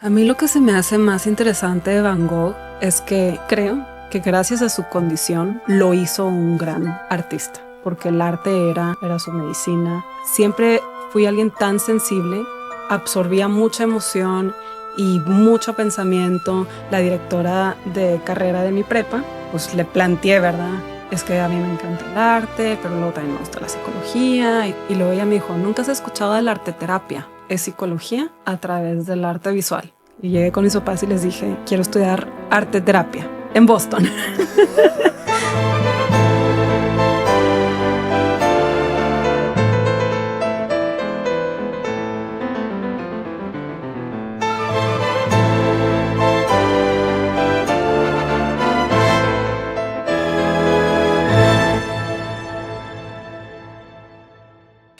A mí lo que se me hace más interesante de Van Gogh es que creo que gracias a su condición lo hizo un gran artista, porque el arte era su medicina. Siempre fui alguien tan sensible, absorbía mucha emoción y mucho pensamiento. La directora de carrera de mi prepa, pues le planteé, ¿verdad? Es que a mí me encanta el arte, pero luego también me gusta la psicología. Y luego ella me dijo, ¿nunca has escuchado de la arteterapia? Es psicología a través del arte visual. Y llegué con mis papás y les dije, quiero estudiar arteterapia en Boston.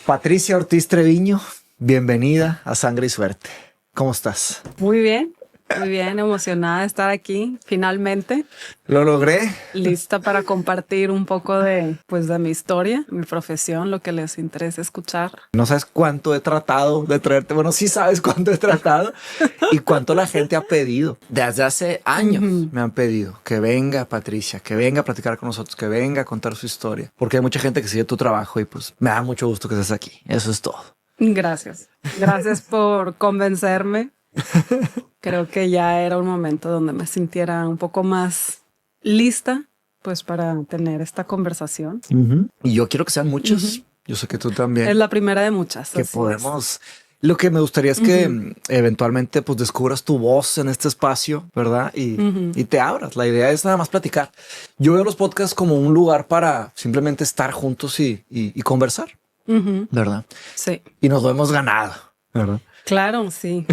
Patricia Ortiz Treviño, bienvenida a Sangre y Suerte. ¿Cómo estás? Muy bien, emocionada de estar aquí, finalmente. Lo logré. Lista para compartir un poco de mi historia, mi profesión, lo que les interesa escuchar. No sabes cuánto he tratado de traerte. Bueno, sí sabes cuánto he tratado y cuánto la gente ha pedido. Desde hace años me han pedido que venga Patricia, que venga a platicar con nosotros, que venga a contar su historia. Porque hay mucha gente que sigue tu trabajo y pues me da mucho gusto que estés aquí. Eso es todo. Gracias. Gracias por convencerme. Creo que ya era un momento donde me sintiera un poco más lista, pues, para tener esta conversación. Y yo quiero que sean muchos. Yo sé que tú también. Es la primera de muchas. Que podemos... Lo que me gustaría es que eventualmente pues descubras tu voz en este espacio, ¿verdad? Y te abras. La idea es nada más platicar. Yo veo los podcasts como un lugar para simplemente estar juntos y conversar, ¿verdad? Sí. Y nos lo hemos ganado, ¿verdad? Claro, sí.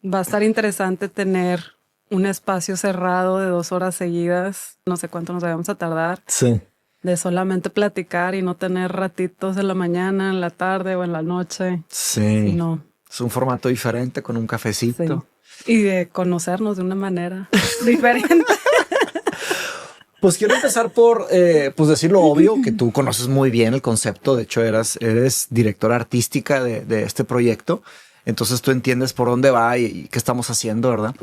Va a estar interesante tener un espacio cerrado de 2 horas seguidas. No sé cuánto nos vamos a tardar. Sí. De solamente platicar y no tener ratitos en la mañana, en la tarde o en la noche. Sí. No. Es un formato diferente con un cafecito. Sí. Y de conocernos de una manera diferente. Pues quiero empezar por pues decir lo obvio, que tú conoces muy bien el concepto. De hecho, eres directora artística de este proyecto. Entonces tú entiendes por dónde va y qué estamos haciendo, ¿verdad?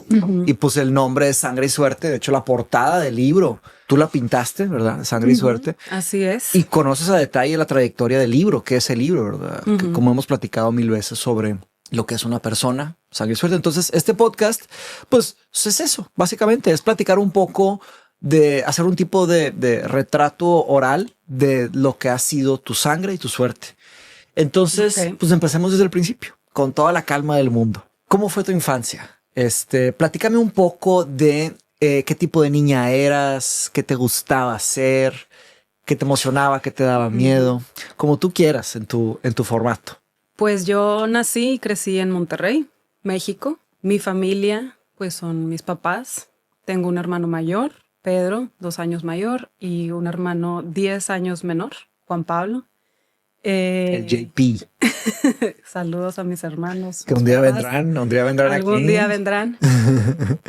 Y pues el nombre es Sangre y Suerte. De hecho, la portada del libro, tú la pintaste, ¿verdad? Sangre y Suerte. Así es. Y conoces a detalle la trayectoria del libro, que es el libro, ¿verdad? Que como hemos platicado 1000 veces sobre lo que es una persona, sangre y suerte. Entonces, este podcast, pues es eso. Básicamente es platicar un poco de hacer un tipo de retrato oral de lo que ha sido tu sangre y tu suerte. Entonces, pues empecemos desde el principio, con toda la calma del mundo. ¿Cómo fue tu infancia? Platícame un poco de qué tipo de niña eras, qué te gustaba hacer, qué te emocionaba, qué te daba miedo, como tú quieras en tu formato. Pues yo nací y crecí en Monterrey, México. Mi familia, pues son mis papás. Tengo un hermano mayor, Pedro, 2 años mayor, y un hermano 10 años menor, Juan Pablo. El JP. Saludos a mis hermanos. Que un día vendrán aquí. Algún día vendrán.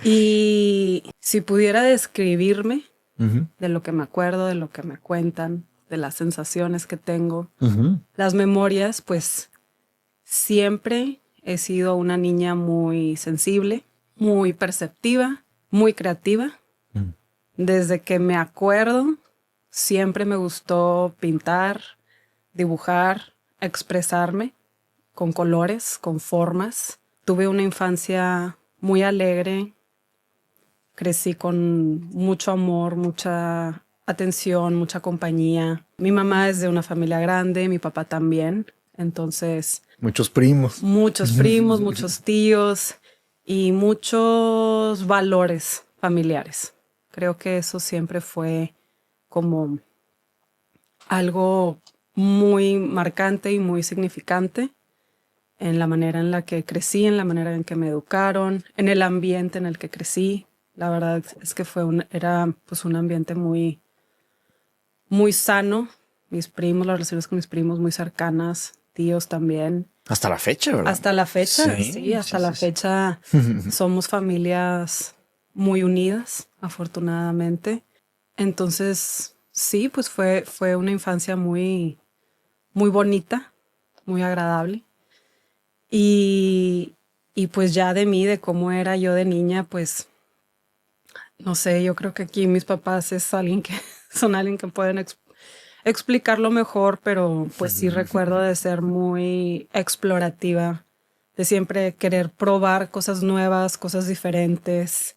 Y si pudiera describirme de lo que me acuerdo, de lo que me cuentan, de las sensaciones que tengo, las memorias, pues siempre he sido una niña muy sensible, muy perceptiva, muy creativa. Desde que me acuerdo, siempre me gustó pintar, dibujar, expresarme con colores, con formas. Tuve una infancia muy alegre. Crecí con mucho amor, mucha atención, mucha compañía. Mi mamá es de una familia grande, mi papá también. Entonces, muchos primos, muchos tíos y muchos valores familiares. Creo que eso siempre fue como algo muy marcante y muy significante en la manera en la que crecí, en la manera en que me educaron, en el ambiente en el que crecí. La verdad es que era un ambiente muy, muy sano. Mis primos, las relaciones con mis primos muy cercanas, tíos también. Hasta la fecha, ¿verdad? Hasta la fecha, sí, hasta la fecha somos familias muy unidas, afortunadamente. Entonces, sí, pues fue una infancia muy, muy bonita, muy agradable. Y Y pues ya de mí, de cómo era yo de niña, pues no sé, yo creo que aquí mis papás son alguien que pueden explicarlo mejor, pero pues sí recuerdo de ser muy explorativa, de siempre querer probar cosas nuevas, cosas diferentes.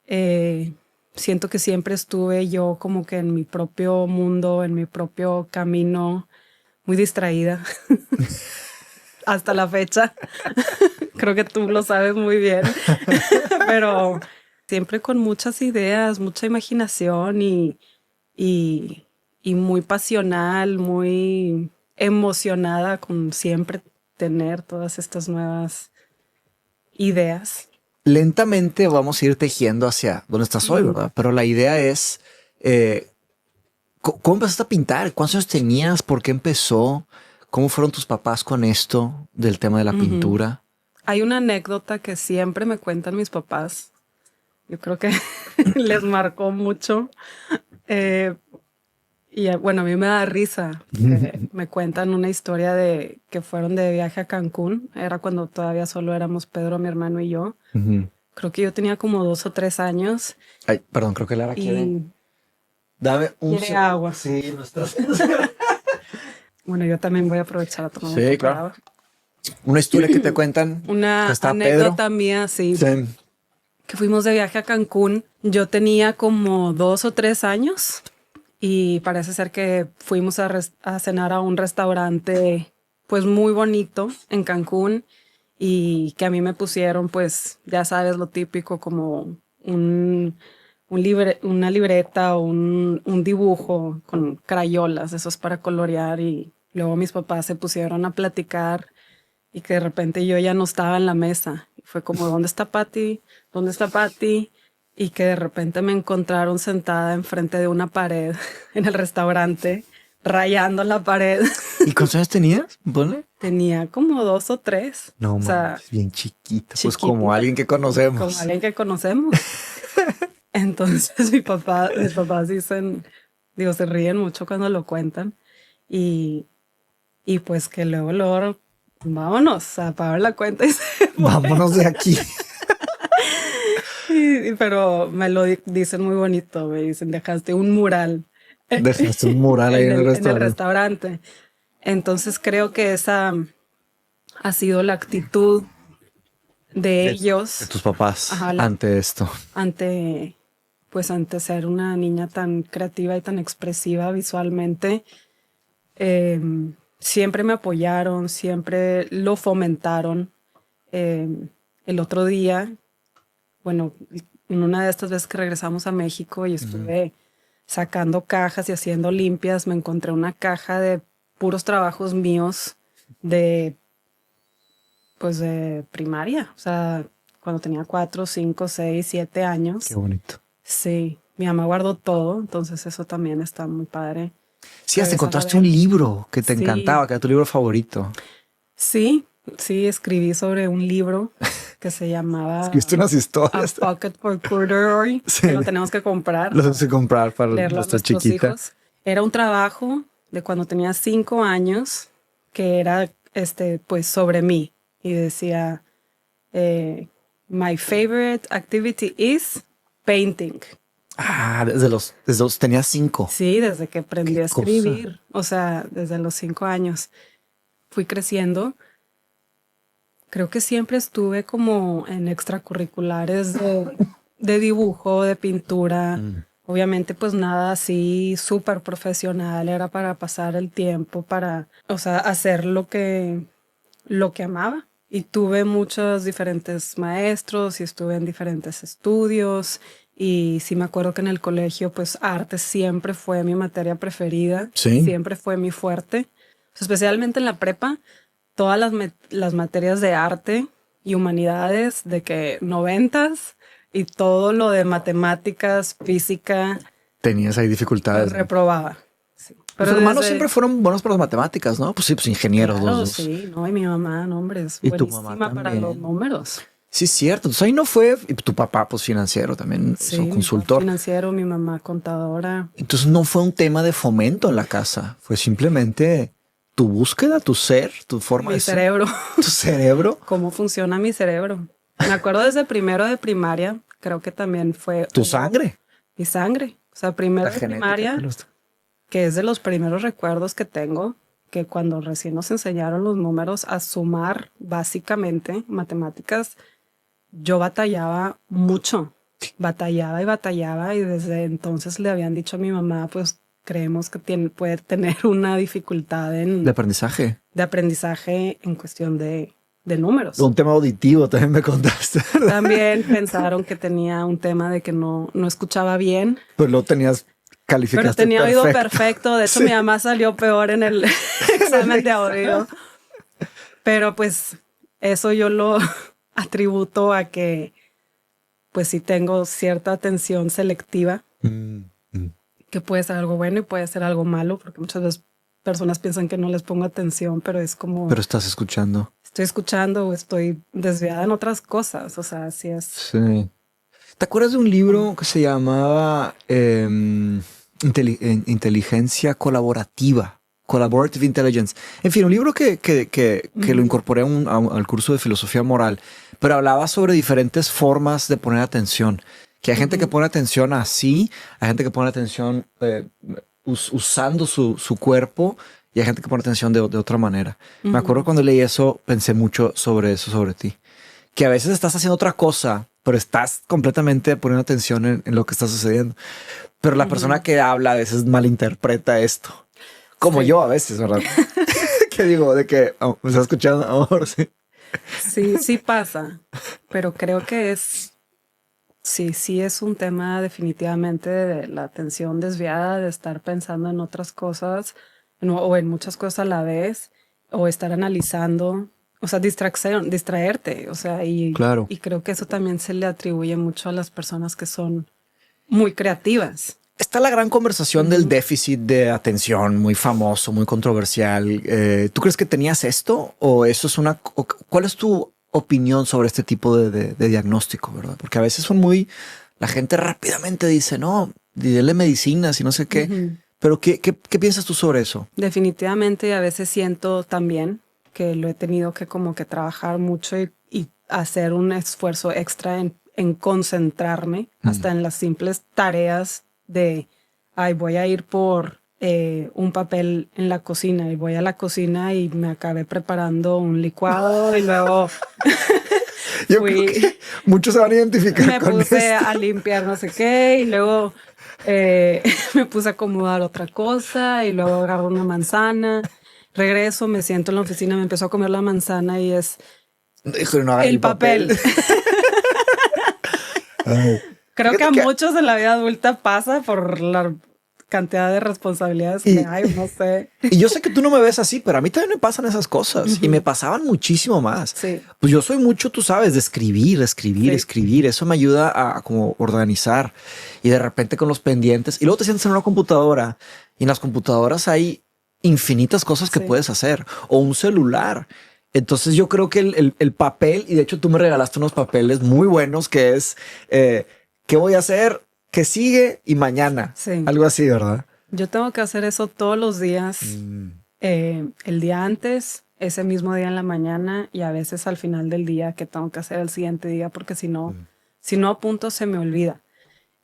Siento que siempre estuve yo como que en mi propio mundo, en mi propio camino, muy distraída. Hasta la fecha. Creo que tú lo sabes muy bien. Pero siempre con muchas ideas, mucha imaginación y muy pasional, muy emocionada con siempre tener todas estas nuevas ideas. Lentamente vamos a ir tejiendo hacia donde estás hoy, ¿verdad? Pero la idea es, ¿cómo empezaste a pintar? ¿Cuántos años tenías? ¿Por qué empezó? ¿Cómo fueron tus papás con esto del tema de la pintura? Hay una anécdota que siempre me cuentan mis papás. Yo creo que les marcó mucho. Y bueno, a mí me da risa. Me cuentan una historia de que fueron de viaje a Cancún. Era cuando todavía solo éramos Pedro, mi hermano y yo. Creo que yo tenía como 2 o 3 años. Ay, perdón, creo que Lara quiere. Dame un quiere agua. Sí, no estás. Bueno, yo también voy a aprovechar a tomar Sí, claro. Agua. Una historia que te cuentan. Una anécdota Pedro. Mía, sí. Que fuimos de viaje a Cancún. Yo tenía como 2 o 3 años. Y parece ser que fuimos a cenar a un restaurante pues muy bonito en Cancún y que a mí me pusieron pues ya sabes lo típico como una libreta o un dibujo con crayolas, eso es para colorear y luego mis papás se pusieron a platicar y que de repente yo ya no estaba en la mesa. Y fue como, ¿dónde está Patty? ¿Dónde está Patty? Y que de repente me encontraron sentada enfrente de una pared en el restaurante, rayando la pared. ¿Y cuántos años tenías? ¿Ponle? Tenía como 2 o 3. No, o sea, bien chiquita. Pues como alguien que conocemos. Como alguien que conocemos. Entonces mis papás dicen, digo, se ríen mucho cuando lo cuentan. Y pues que luego, vámonos a pagar la cuenta y vámonos de aquí. Pero me lo dicen muy bonito, me dicen, dejaste un mural. Dejaste un mural ahí en el restaurante. Entonces creo que esa ha sido la actitud de ellos. De tus papás ante esto. Ante ser una niña tan creativa y tan expresiva visualmente. Siempre me apoyaron, siempre lo fomentaron. El otro día, bueno, en una de estas veces que regresamos a México y estuve sacando cajas y haciendo limpias, me encontré una caja de puros trabajos míos de primaria. O sea, cuando tenía 4, 5, 6, 7 años. Qué bonito. Sí, mi mamá guardó todo, entonces eso también está muy padre. Sí, hasta encontraste un libro que te encantaba, que era tu libro favorito. Sí, escribí sobre un libro que se llamaba Escribiste unas historias. A Pocket for Corduroy, que lo tenemos que comprar. Lo tenemos que comprar para nuestra chiquita. Hijos. Era un trabajo de cuando tenía 5 años que era pues sobre mí y decía my favorite activity is painting. Desde los tenías 5. Sí, desde que aprendí a escribir. O sea, desde los 5 años fui creciendo. Creo que siempre estuve como en extracurriculares de dibujo, de pintura. Obviamente, pues nada así súper profesional. Era para pasar el tiempo, hacer lo que amaba. Y tuve muchos diferentes maestros y estuve en diferentes estudios. Y sí me acuerdo que en el colegio, pues arte siempre fue mi materia preferida. ¿Sí? Siempre fue mi fuerte. Especialmente en la prepa, todas las materias de arte y humanidades de que 90s y todo lo de matemáticas, física. Tenías ahí dificultades. Reprobaba. Sí. Pero tus hermanos siempre fueron buenos para las matemáticas, ¿no? Pues sí, pues ingenieros. Claro, los dos. Sí, no, y mi mamá, no, hombre, es buenísima para los números. Sí, es cierto. Entonces ahí no fue. Y tu papá, pues financiero también, sí, consultor. Financiero, mi mamá contadora. Entonces no fue un tema de fomento en la casa. Fue simplemente tu búsqueda, tu ser, tu forma de ser. Mi cerebro. Tu cerebro. ¿Cómo funciona mi cerebro? Me acuerdo desde primero de primaria, creo que también fue... Tu sangre. Mi sangre. O sea, primero de primaria, que es de los primeros recuerdos que tengo, que cuando recién nos enseñaron los números a sumar, básicamente, matemáticas, yo batallaba mucho. Batallaba y desde entonces le habían dicho a mi mamá, pues creemos que puede tener una dificultad de aprendizaje. De aprendizaje en cuestión de números. Un tema auditivo también me contaste, ¿verdad? También pensaron que tenía un tema de que no escuchaba bien. Pues lo tenías calificado. Pero tenía oído perfecto. De hecho, mi mamá salió peor en el examen de oído. Pero pues eso yo lo atributo a que pues sí tengo cierta atención selectiva, que puede ser algo bueno y puede ser algo malo, porque muchas veces personas piensan que no les pongo atención, pero es como... Pero estás escuchando. Estoy escuchando o estoy desviada en otras cosas, o sea, así es. Sí. ¿Te acuerdas de un libro que se llamaba Inteligencia Colaborativa? Collaborative Intelligence. En fin, un libro que lo incorporé al curso de filosofía moral, pero hablaba sobre diferentes formas de poner atención. Que hay gente que pone atención así, hay gente que pone atención usando su cuerpo y hay gente que pone atención de otra manera. Me acuerdo cuando leí eso, pensé mucho sobre eso, sobre ti. Que a veces estás haciendo otra cosa, pero estás completamente poniendo atención en lo que está sucediendo. Pero la persona que habla a veces malinterpreta esto. Como yo a veces, ¿verdad? ¿Qué digo? De que me está escuchando ahora, sí. Sí pasa. Pero creo que sí es un tema definitivamente de la atención desviada, de estar pensando en otras cosas o en muchas cosas a la vez, o estar analizando, o sea, distraerte, o sea, claro. Y creo que eso también se le atribuye mucho a las personas que son muy creativas. Está la gran conversación del déficit de atención, muy famoso, muy controversial. ¿Tú crees que tenías esto o eso es cuál es tu opinión sobre este tipo de diagnóstico, verdad? Porque a veces la gente rápidamente dice, no, dile medicinas y no sé qué. Pero ¿qué piensas tú sobre eso? Definitivamente a veces siento también que lo he tenido que como que trabajar mucho y hacer un esfuerzo extra en concentrarme hasta en las simples tareas de, voy a ir por un papel en la cocina y voy a la cocina y me acabé preparando un licuado y luego Yo creo que muchos se van a identificar con esto. Me puse a limpiar no sé qué y luego me puse a acomodar otra cosa y luego agarro una manzana, regreso, me siento en la oficina, me empiezo a comer la manzana y es el papel. Creo que a muchos en la vida adulta pasa por la cantidad de responsabilidades que hay, no sé. Y yo sé que tú no me ves así, pero a mí también me pasan esas cosas y me pasaban muchísimo más. Sí. Pues yo soy mucho, tú sabes, de escribir. Eso me ayuda a como organizar y de repente con los pendientes y luego te sientas en una computadora y en las computadoras hay infinitas cosas que puedes hacer o un celular. Entonces yo creo que el papel, y de hecho tú me regalaste unos papeles muy buenos que es ¿qué voy a hacer? ¿Qué sigue? Y mañana. Sí. Algo así, ¿verdad? Yo tengo que hacer eso todos los días. El día antes, ese mismo día en la mañana y a veces al final del día que tengo que hacer el siguiente día porque si no apunto se me olvida.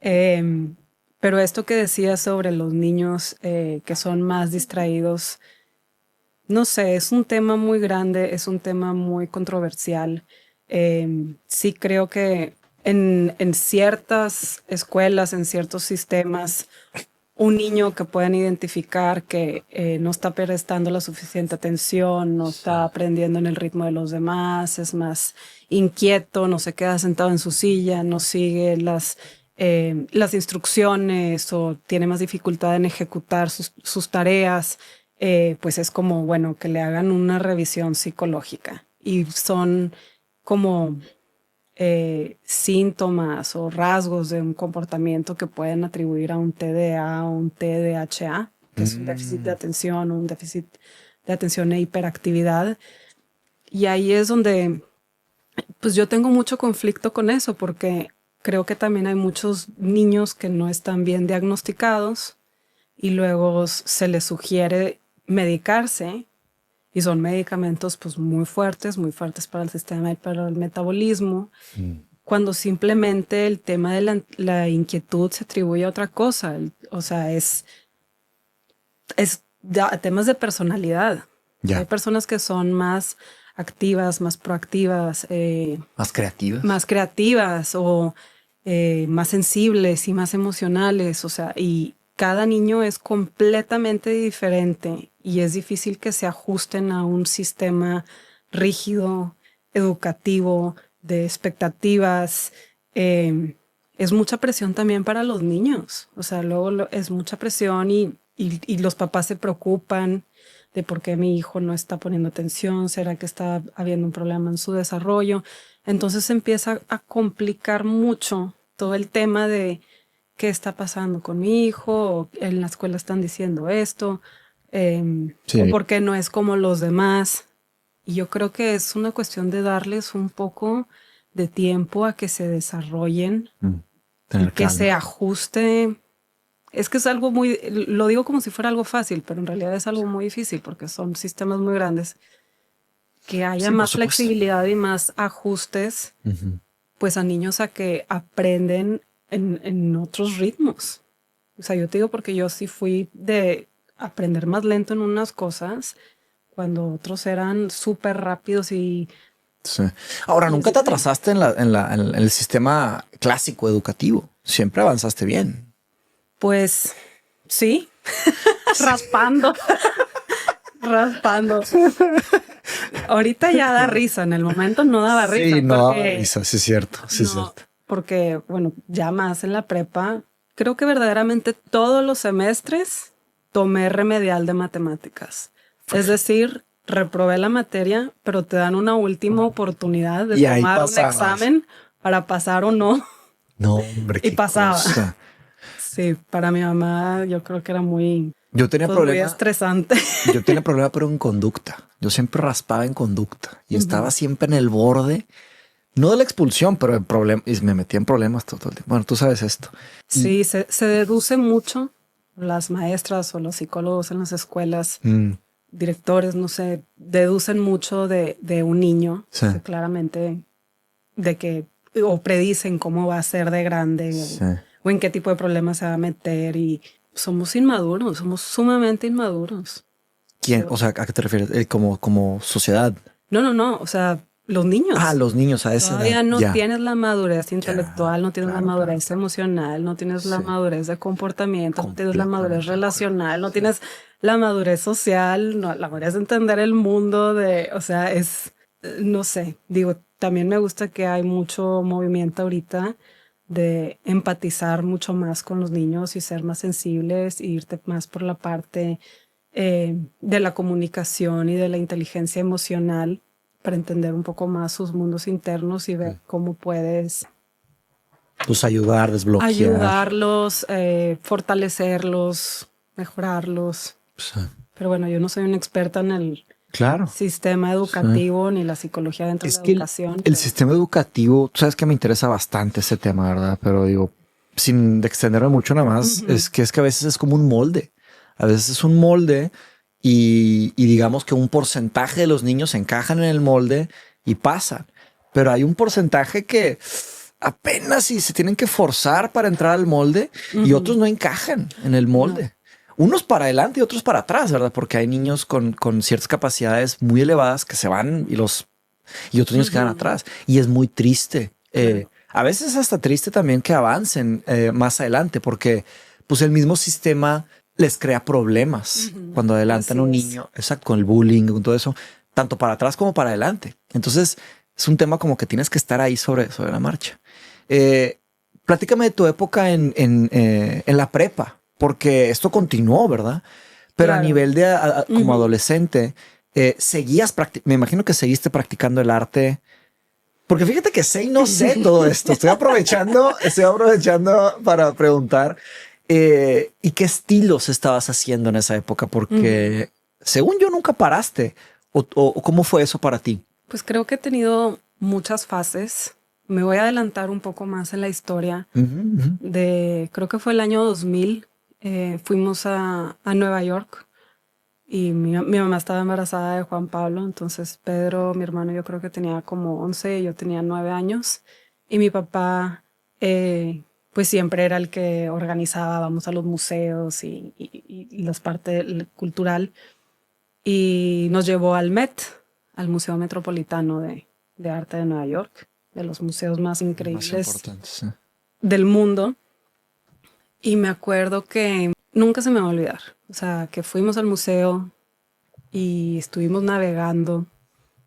Pero esto que decías sobre los niños que son más distraídos, no sé, es un tema muy grande, es un tema muy controversial. Sí creo que en ciertas escuelas, en ciertos sistemas, un niño que puedan identificar que no está prestando la suficiente atención, no está aprendiendo en el ritmo de los demás, es más inquieto, no se queda sentado en su silla, no sigue las instrucciones o tiene más dificultad en ejecutar sus tareas, pues es como, bueno, que le hagan una revisión psicológica. Y son como síntomas o rasgos de un comportamiento que pueden atribuir a un TDA o un TDAH, que es un déficit de atención, un déficit de atención e hiperactividad. Y ahí es donde pues yo tengo mucho conflicto con eso, porque creo que también hay muchos niños que no están bien diagnosticados y luego se les sugiere medicarse y son medicamentos pues muy fuertes para el sistema y para el metabolismo, cuando simplemente el tema de la inquietud se atribuye a otra cosa. O sea, es temas de personalidad. Ya. Hay personas que son más activas, más proactivas, más creativas o más sensibles y más emocionales. O sea, y cada niño es completamente diferente y es difícil que se ajusten a un sistema rígido, educativo, de expectativas. Es mucha presión también para los niños. O sea, luego es mucha presión y los papás se preocupan de por qué mi hijo no está poniendo atención, será que está habiendo un problema en su desarrollo. Entonces se empieza a complicar mucho todo el tema de qué está pasando con mi hijo, o en la escuela están diciendo esto, o por qué no es como los demás. Y yo creo que es una cuestión de darles un poco de tiempo a que se desarrollen, y que se ajuste. Es que es algo muy, lo digo como si fuera algo fácil, pero en realidad es algo muy difícil porque son sistemas muy grandes. Que haya más flexibilidad y más ajustes, pues a niños a que aprenden en otros ritmos. O sea, yo te digo porque yo sí fui de aprender más lento en unas cosas cuando otros eran súper rápidos y... Sí. Ahora, nunca te atrasaste en el sistema clásico educativo. Siempre avanzaste bien. Pues sí, raspando. Ahorita ya da risa, en el momento no daba risa. Sí, no daba risa, sí es cierto, sí es cierto. Porque, bueno, ya más en la prepa, creo que verdaderamente todos los semestres tomé remedial de matemáticas. Es decir, reprobé la materia, pero te dan una última oportunidad de tomar un examen para pasar o no. No, hombre, y pasaba. Cosa. Sí, para mi mamá yo creo que era muy... Yo tenía muy estresante. Yo tenía problema, pero en conducta. Yo siempre raspaba en conducta y estaba siempre en el borde, no de la expulsión, pero en problemas, y me metía en problemas todo el tiempo. Bueno, tú sabes esto. Sí, se deduce mucho. Las maestras o los psicólogos en las escuelas, directores, no sé, deducen mucho de un niño, que claramente de que, o predicen cómo va a ser de grande, o en qué tipo de problemas se va a meter, y somos inmaduros, somos sumamente inmaduros. ¿Quién? O sea, ¿a qué te refieres? Como sociedad. No. O sea, los niños. Ah, los niños a esa edad. Todavía no tienes la madurez intelectual, no tienes la madurez emocional, no tienes la madurez de comportamiento, no tienes la madurez relacional, no tienes la madurez social, no, la madurez de entender el mundo o sea, no sé, digo, también me gusta que hay mucho movimiento ahorita de empatizar mucho más con los niños y ser más sensibles e irte más por la parte de la comunicación y de la inteligencia emocional para entender un poco más sus mundos internos y ver cómo puedes pues ayudarlos, fortalecerlos, mejorarlos. Sí. Pero bueno, yo no soy una experta en el sistema educativo ni la psicología dentro de la educación. El sistema educativo, tú sabes que me interesa bastante ese tema, ¿verdad? Pero digo, sin extenderme mucho nada más, es que a veces es como un molde. A veces es un molde y digamos que un porcentaje de los niños encajan en el molde y pasan. Pero hay un porcentaje que apenas si se tienen que forzar para entrar al molde y otros no encajan en el molde. No. Unos para adelante y otros para atrás, ¿verdad? Porque hay niños con ciertas capacidades muy elevadas que se van y otros niños quedan atrás. Y es muy triste. A veces hasta triste también que avancen más adelante porque pues el mismo sistema les crea problemas cuando adelantan a un niño, exacto, con el bullying, con todo eso, tanto para atrás como para adelante. Entonces es un tema como que tienes que estar ahí sobre la marcha. Platícame de tu época en la prepa, porque esto continuó, ¿verdad? Pero a nivel de como adolescente, seguías, me imagino que seguiste practicando el arte. Porque fíjate que no sé todo esto. Estoy aprovechando para preguntar. ¿Y qué estilos estabas haciendo en esa época? Porque según yo nunca paraste. ¿O cómo fue eso para ti? Pues creo que he tenido muchas fases. Me voy a adelantar un poco más en la historia. Creo que fue el año 2000. Fuimos a Nueva York y mi mamá estaba embarazada de Juan Pablo, entonces Pedro, mi hermano, yo creo que tenía como 11 y yo tenía 9 años. Y mi papá, pues siempre era el que organizaba, vamos a los museos y las partes cultural. Y nos llevó al Met, al Museo Metropolitano de Arte de Nueva York, de los museos más increíbles del mundo. Y me acuerdo que nunca se me va a olvidar. O sea, que fuimos al museo y estuvimos navegando.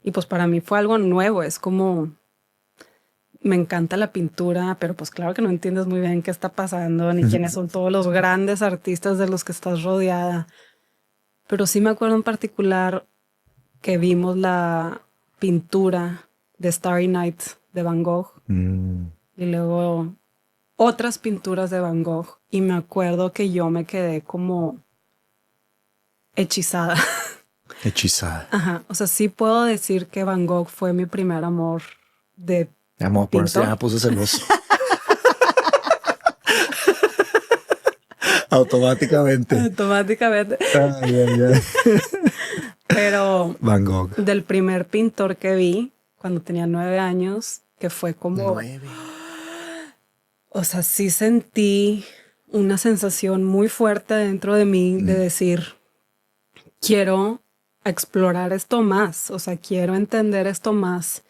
Y pues para mí fue algo nuevo. Es como, me encanta la pintura, pero pues claro que no entiendes muy bien qué está pasando, ni quiénes son todos los grandes artistas de los que estás rodeada. Pero sí me acuerdo en particular que vimos la pintura de Starry Night de Van Gogh. Y luego otras pinturas de Van Gogh. Y me acuerdo que yo me quedé como hechizada. Hechizada. Ajá. O sea, sí puedo decir que Van Gogh fue mi primer amor de amor, por eso ya me puse celoso. Automáticamente. Automáticamente. Pero Van Gogh. del primer pintor que vi cuando tenía 9 años, que fue como... 9. O sea, sí sentí una sensación muy fuerte dentro de mí de decir, quiero explorar esto más, o sea, quiero entender esto más.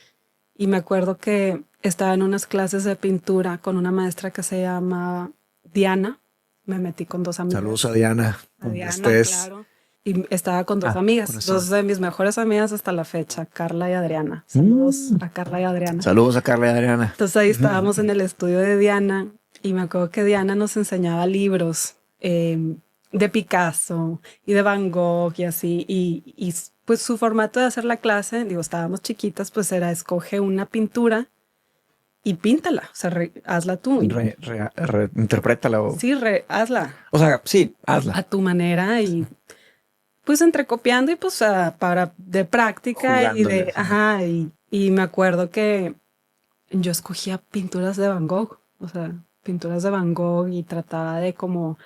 Y me acuerdo que estaba en unas clases de pintura con una maestra que se llama Diana. Me metí con 2 amigas. Saludos a Diana. A Diana, claro. Y estaba con 2 amigas, 2 de mis mejores amigas hasta la fecha, Carla y Adriana. Saludos a Carla y Adriana. Saludos a Carla y Adriana. Entonces ahí estábamos en el estudio de Diana y me acuerdo que Diana nos enseñaba libros de Picasso y de Van Gogh y así. Y pues su formato de hacer la clase, digo, estábamos chiquitas, pues era escoge una pintura y píntala, o sea, hazla tú. Interprétala. Sí, hazla. O sea, sí, hazla. A tu manera y pues entrecopiando y pues para de práctica. Jugándole, y de, ajá, y me acuerdo que yo escogía pinturas de Van Gogh, o sea, pinturas de Van Gogh y trataba de como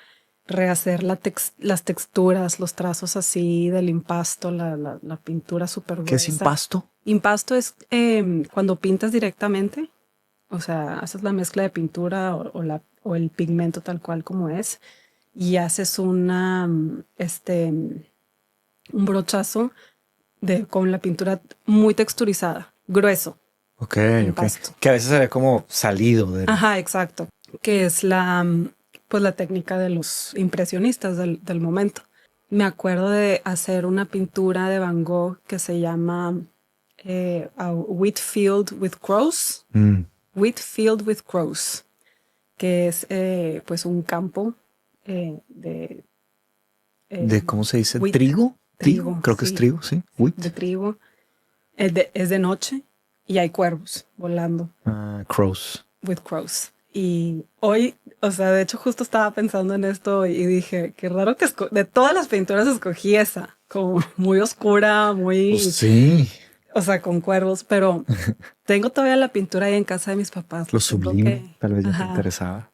rehacer las texturas, los trazos así del impasto, la pintura súper gruesa. ¿Qué es impasto? Impasto es cuando pintas directamente, o sea, haces la mezcla de pintura o el pigmento tal cual como es y haces un brochazo con la pintura muy texturizada, grueso. Ok. Que a veces se ve como salido. Ajá, exacto. Que es la técnica de los impresionistas del momento. Me acuerdo de hacer una pintura de Van Gogh que se llama A Wheatfield with Crows. Wheatfield with Crows. Que es pues un campo de ¿cómo se dice? ¿Trigo? Trigo, creo que sí. Es trigo, sí. Wheat. De trigo. Es de noche y hay cuervos volando. Crows. With crows. Y hoy, o sea, de hecho justo estaba pensando en esto y dije, qué raro que de todas las pinturas escogí esa, como muy oscura, muy... Pues sí. O sea, con cuervos, pero tengo todavía la pintura ahí en casa de mis papás. Lo sublime, tal vez ya te interesaba.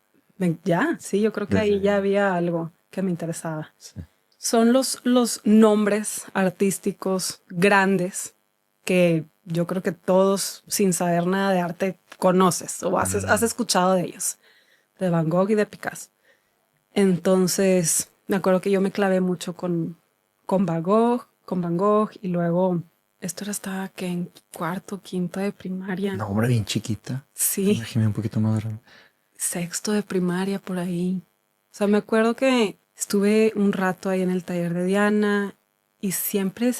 Ya, sí, yo creo que ahí ya había algo que me interesaba. Sí. Son los nombres artísticos grandes que yo creo que todos, sin saber nada de arte, conoces o has escuchado de ellos, de Van Gogh y de Picasso. Entonces, me acuerdo que yo me clavé mucho con Van Gogh y luego, esto estaba que en 4º, 5º de primaria. No, hombre, bien chiquita. Sí. Imagínate un poquito más grande. 6º de primaria, por ahí. O sea, me acuerdo que estuve un rato ahí en el taller de Diana y siempre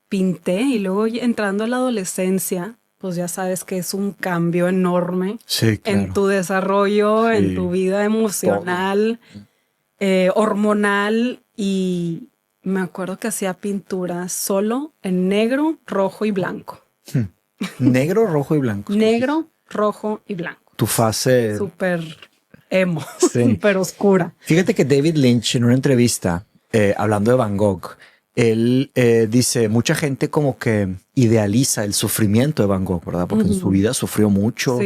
pinté y luego entrando a la adolescencia, pues ya sabes que es un cambio enorme en tu desarrollo, en tu vida emocional, hormonal y me acuerdo que hacía pinturas solo en negro, rojo y blanco. Negro, rojo y blanco. Negro, rojo y blanco. Tu fase... Súper emo, súper oscura. Fíjate que David Lynch en una entrevista, hablando de Van Gogh, él dice, mucha gente como que idealiza el sufrimiento de Van Gogh, ¿verdad? Porque en su vida sufrió mucho,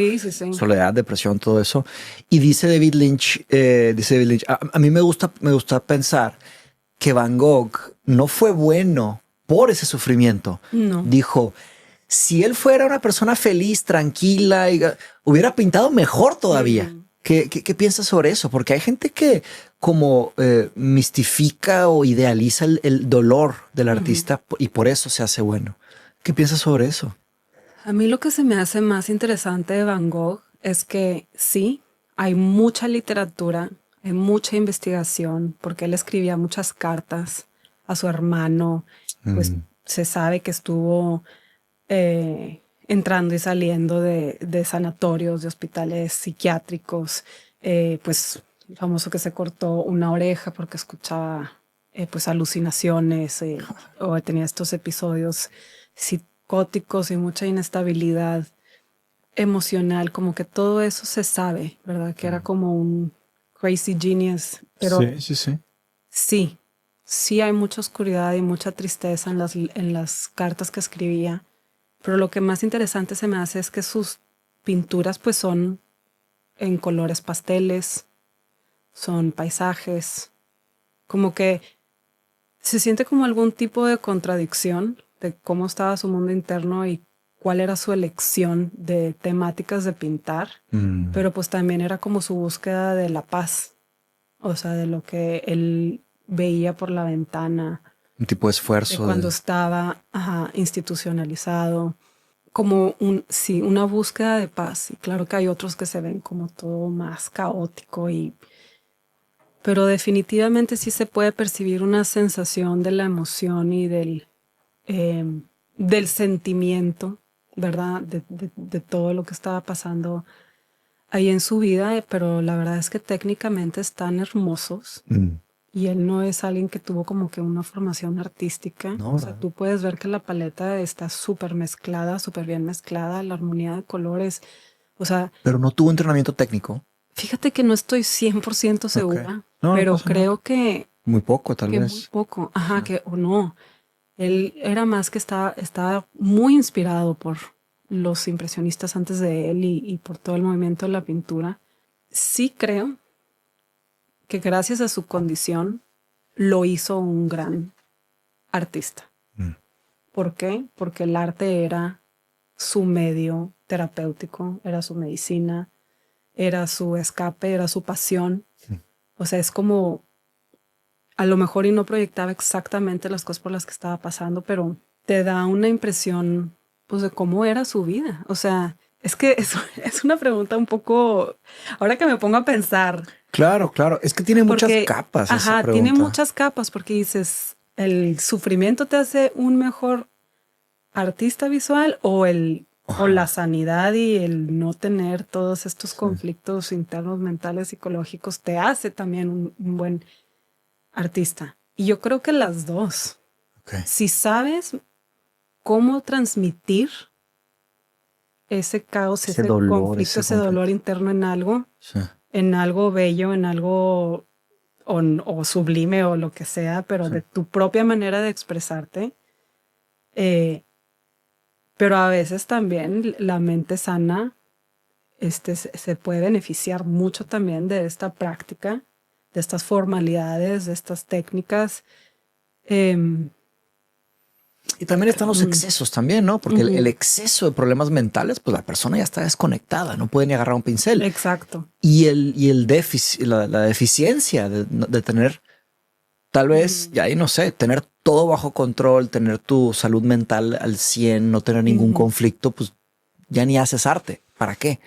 soledad, depresión, todo eso. Y dice David Lynch, a mí me gusta pensar que Van Gogh no fue bueno por ese sufrimiento. No. Dijo, si él fuera una persona feliz, tranquila, hubiera pintado mejor todavía. ¿Qué piensas sobre eso? Porque hay gente que como mistifica o idealiza el dolor del artista y por eso se hace bueno. ¿Qué piensas sobre eso? A mí lo que se me hace más interesante de Van Gogh es que sí, hay mucha literatura, hay mucha investigación, porque él escribía muchas cartas a su hermano, pues se sabe que estuvo entrando y saliendo de sanatorios, de hospitales psiquiátricos, pues famoso que se cortó una oreja porque escuchaba pues alucinaciones o tenía estos episodios psicóticos y mucha inestabilidad emocional, como que todo eso se sabe, ¿verdad? Que era como un crazy genius, pero sí hay mucha oscuridad y mucha tristeza en las cartas que escribía, pero lo que más interesante se me hace es que sus pinturas pues son en colores pasteles, son paisajes, como que se siente como algún tipo de contradicción de cómo estaba su mundo interno y cuál era su elección de temáticas de pintar, pero pues también era como su búsqueda de la paz, o sea, de lo que él veía por la ventana. Un tipo de esfuerzo. De cuando estaba institucionalizado, como una búsqueda de paz. Y claro que hay otros que se ven como todo más caótico pero definitivamente sí se puede percibir una sensación de la emoción y del sentimiento, ¿verdad? De todo lo que estaba pasando ahí en su vida, pero la verdad es que técnicamente están hermosos. Y él no es alguien que tuvo como que una formación artística. No, o sea, tú puedes ver que la paleta está súper mezclada, súper bien mezclada, la armonía de colores. O sea... Pero no tuvo entrenamiento técnico. Fíjate que no estoy 100% segura, pero creo que... Muy poco, tal vez. Muy poco. Ajá, que o no. Él era más que estaba muy inspirado por los impresionistas antes de él y por todo el movimiento de la pintura. Sí creo que gracias a su condición lo hizo un gran artista. ¿Por qué? Porque el arte era su medio terapéutico, era su medicina, era su escape, era su pasión. O sea, es como, a lo mejor y no proyectaba exactamente las cosas por las que estaba pasando, pero te da una impresión pues de cómo era su vida. O sea, es que es una pregunta un poco, ahora que me pongo a pensar. Claro, es que tiene muchas capas. Ajá, tiene muchas capas porque dices, ¿el sufrimiento te hace un mejor artista visual o la sanidad y el no tener todos estos conflictos internos, mentales, psicológicos te hace también un buen artista? Y yo creo que las dos. Si sabes cómo transmitir ese caos, ese conflicto, ese dolor interno en algo bello, en algo o sublime o lo que sea, pero de tu propia manera de expresarte. Pero a veces también la mente sana se puede beneficiar mucho también de esta práctica, de estas formalidades, de estas técnicas. Y también están los excesos también, ¿no? Porque el exceso de problemas mentales, pues la persona ya está desconectada, no puede ni agarrar un pincel. Exacto. Y el déficit, la deficiencia de tener, tal vez, ya ahí no sé, tener todo bajo control, tener tu salud mental al 100, no tener ningún conflicto, pues ya ni haces arte. ¿Para qué?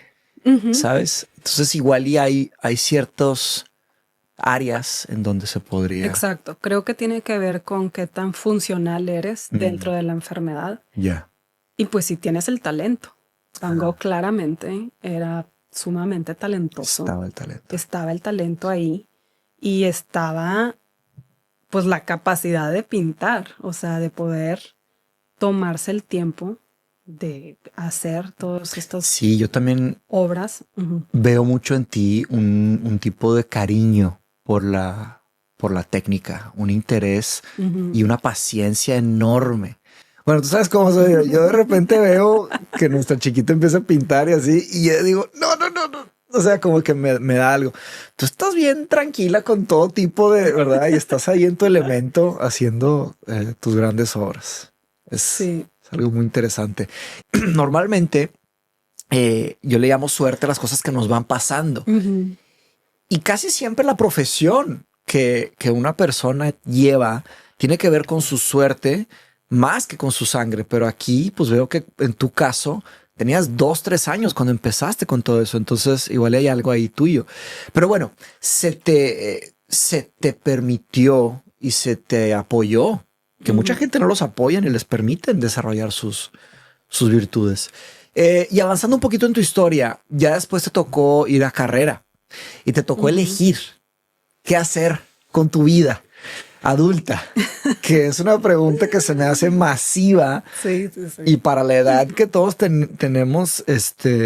¿Sabes? Entonces igual y hay ciertos áreas en donde se podría... Exacto. Creo que tiene que ver con qué tan funcional eres dentro de la enfermedad. Y pues si tienes el talento. Van Gogh claramente era sumamente talentoso. Estaba el talento ahí y estaba pues la capacidad de pintar, o sea, de poder tomarse el tiempo de hacer todas estas yo también obras. Veo mucho en ti un tipo de cariño por por la técnica, un interés y una paciencia enorme. Bueno, tú sabes cómo soy yo. Yo de repente veo que nuestra chiquita empieza a pintar y así, y yo digo, no. O sea, como que me da algo. Tú estás bien tranquila con todo tipo de, ¿verdad? Y estás ahí en tu elemento haciendo tus grandes obras. Sí. Es algo muy interesante. Normalmente yo le llamo suerte a las cosas que nos van pasando. Y casi siempre la profesión que una persona lleva tiene que ver con su suerte más que con su sangre. Pero aquí pues veo que en tu caso tenías 2-3 años cuando empezaste con todo eso. Entonces igual hay algo ahí tuyo. Pero bueno, se te permitió y se te apoyó, que mucha gente no los apoya ni les permiten desarrollar sus virtudes. Y avanzando un poquito en tu historia, ya después te tocó ir a carrera y te tocó elegir qué hacer con tu vida adulta, que es una pregunta que se me hace masiva. Sí. Y para la edad que todos tenemos,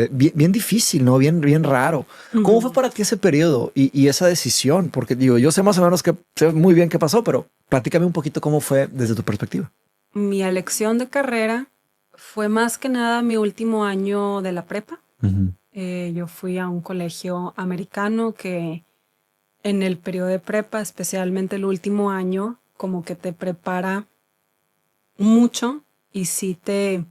bien difícil, ¿no? Bien raro. ¿Cómo fue para ti ese periodo y esa decisión? Porque digo, yo sé más o menos que sé muy bien qué pasó, pero platícame un poquito cómo fue desde tu perspectiva. Mi elección de carrera fue más que nada mi último año de la prepa. Yo fui a un colegio americano que en el periodo de prepa, especialmente el último año, como que te prepara mucho y sí te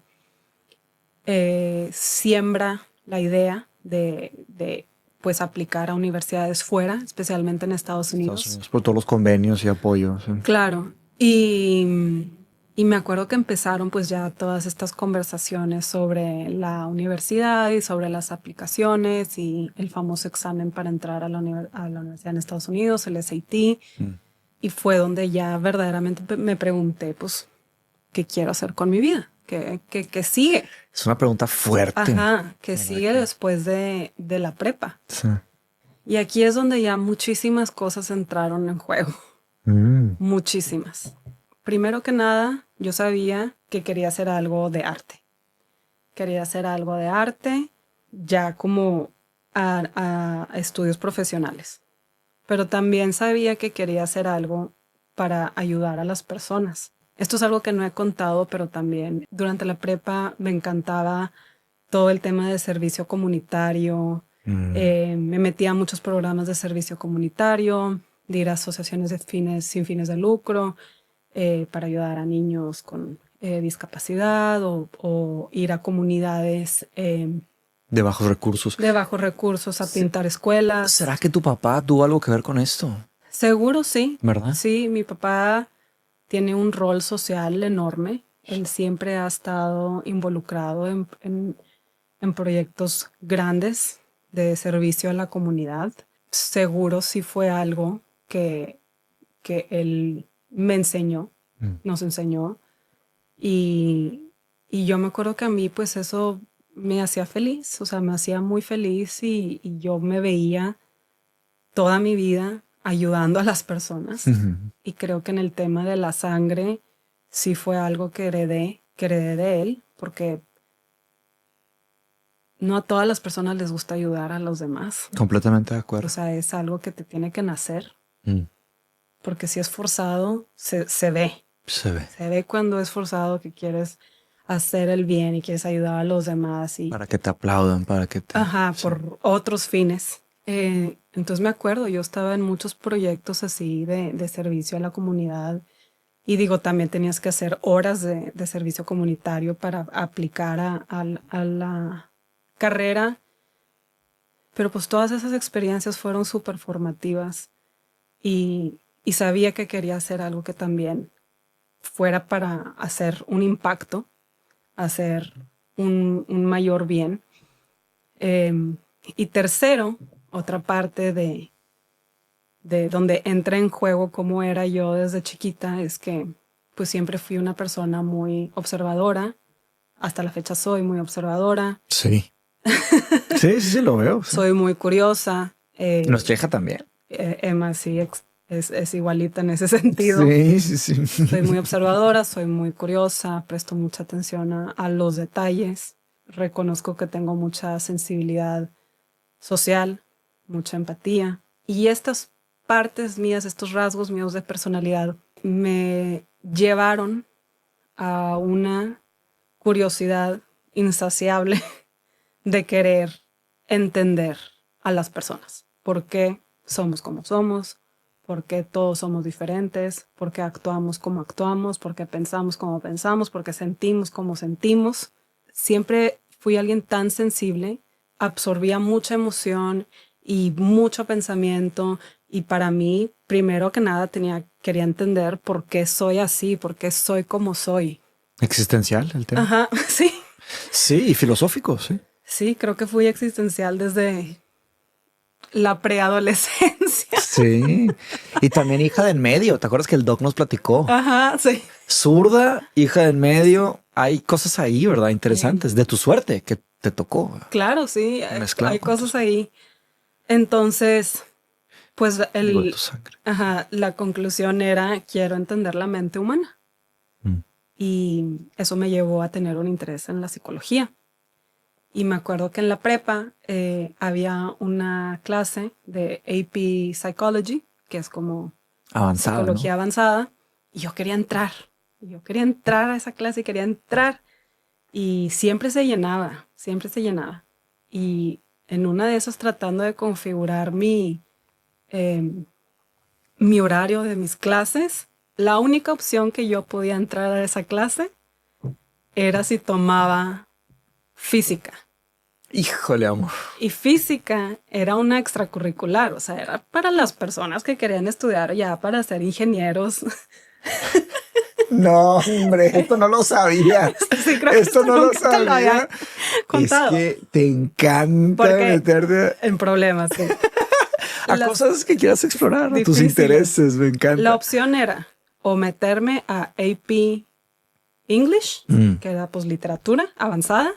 siembra la idea de pues aplicar a universidades fuera, especialmente en Estados Unidos. Por todos los convenios y apoyos. Sí. Claro. Y me acuerdo que empezaron pues ya todas estas conversaciones sobre la universidad y sobre las aplicaciones y el famoso examen para entrar a la universidad en Estados Unidos, el SAT. Y fue donde ya verdaderamente me pregunté pues qué quiero hacer con mi vida, qué sigue. Es una pregunta fuerte. Ajá, ¿qué sigue después de la prepa? Sí. Y aquí es donde ya muchísimas cosas entraron en juego. Muchísimas. Primero que nada, yo sabía que quería hacer algo de arte. Quería hacer algo de arte ya como a estudios profesionales. Pero también sabía que quería hacer algo para ayudar a las personas. Esto es algo que no he contado, pero también durante la prepa me encantaba todo el tema de servicio comunitario. Me metía a muchos programas de servicio comunitario, de ir a asociaciones sin fines de lucro, para ayudar a niños con discapacidad o ir a comunidades de bajos recursos. De bajos recursos a pintar escuelas. ¿Será que tu papá tuvo algo que ver con esto? Seguro sí. ¿Verdad? Sí, mi papá tiene un rol social enorme. Él siempre ha estado involucrado en proyectos grandes de servicio a la comunidad. Seguro sí fue algo que él me enseñó, nos enseñó. Y yo me acuerdo que a mí pues eso me hacía feliz, o sea, me hacía muy feliz y yo me veía toda mi vida ayudando a las personas. Y creo que en el tema de la sangre sí fue algo que heredé de él, porque no a todas las personas les gusta ayudar a los demás. Completamente de acuerdo. O sea, es algo que te tiene que nacer. Porque si es forzado, se ve. Se ve. Se ve cuando es forzado que quieres hacer el bien y quieres ayudar a los demás. Para que te aplaudan, para que te... Ajá, por otros fines. Entonces me acuerdo, yo estaba en muchos proyectos así de servicio a la comunidad. Y digo, también tenías que hacer horas de servicio comunitario para aplicar a la carrera. Pero pues todas esas experiencias fueron súper formativas. Y sabía que quería hacer algo que también fuera para hacer un impacto, hacer un mayor bien. Y tercero, otra parte de donde entra en juego cómo era yo desde chiquita, es que pues siempre fui una persona muy observadora. Hasta la fecha soy muy observadora. Sí. Sí, lo veo. Sí. Soy muy curiosa. Nuestra hija también. Emma sí es igualita en ese sentido. Sí. Soy muy observadora, soy muy curiosa, presto mucha atención a los detalles. Reconozco que tengo mucha sensibilidad social, mucha empatía. Y estas partes mías, estos rasgos míos de personalidad, me llevaron a una curiosidad insaciable de querer entender a las personas. ¿Por qué somos como somos? ¿Por qué todos somos diferentes? ¿Por qué actuamos como actuamos? ¿Por qué pensamos como pensamos? ¿Por qué sentimos como sentimos? Siempre fui alguien tan sensible, absorbía mucha emoción y mucho pensamiento, y para mí, primero que nada, quería entender por qué soy así, por qué soy como soy. Existencial el tema. Ajá, sí. Sí, y filosófico, sí. Sí, creo que fui existencial desde la preadolescencia. Sí. Y también hija de en medio. ¿Te acuerdas que el doc nos platicó? Ajá, sí. Zurda, hija de en medio. Hay cosas ahí, ¿verdad? Interesantes. De tu suerte que te tocó. Claro, sí. Mezclado Hay con cosas ahí. Entonces, pues digo, de tu sangre. la conclusión era, quiero entender la mente humana. Y eso me llevó a tener un interés en la psicología. Y me acuerdo que en la prepa había una clase de AP Psychology, que es como Avanzada, psicología ¿no? avanzada. Y yo quería entrar. Yo quería entrar a esa clase y quería entrar. Y siempre se llenaba, siempre se llenaba. Y en una de esas, tratando de configurar mi horario de mis clases, la única opción que yo podía entrar a esa clase era si tomaba física. Híjole, amor. Y física era una extracurricular, o sea, era para las personas que querían estudiar ya para ser ingenieros. No, hombre, esto no lo sabía. Sí, creo que esto no lo sabía. Te lo había contado. Es que te encanta porque meterte en problemas, sí. a cosas que quieras explorar, a tus intereses, me encanta. La opción era o meterme a AP English, que era pues literatura avanzada,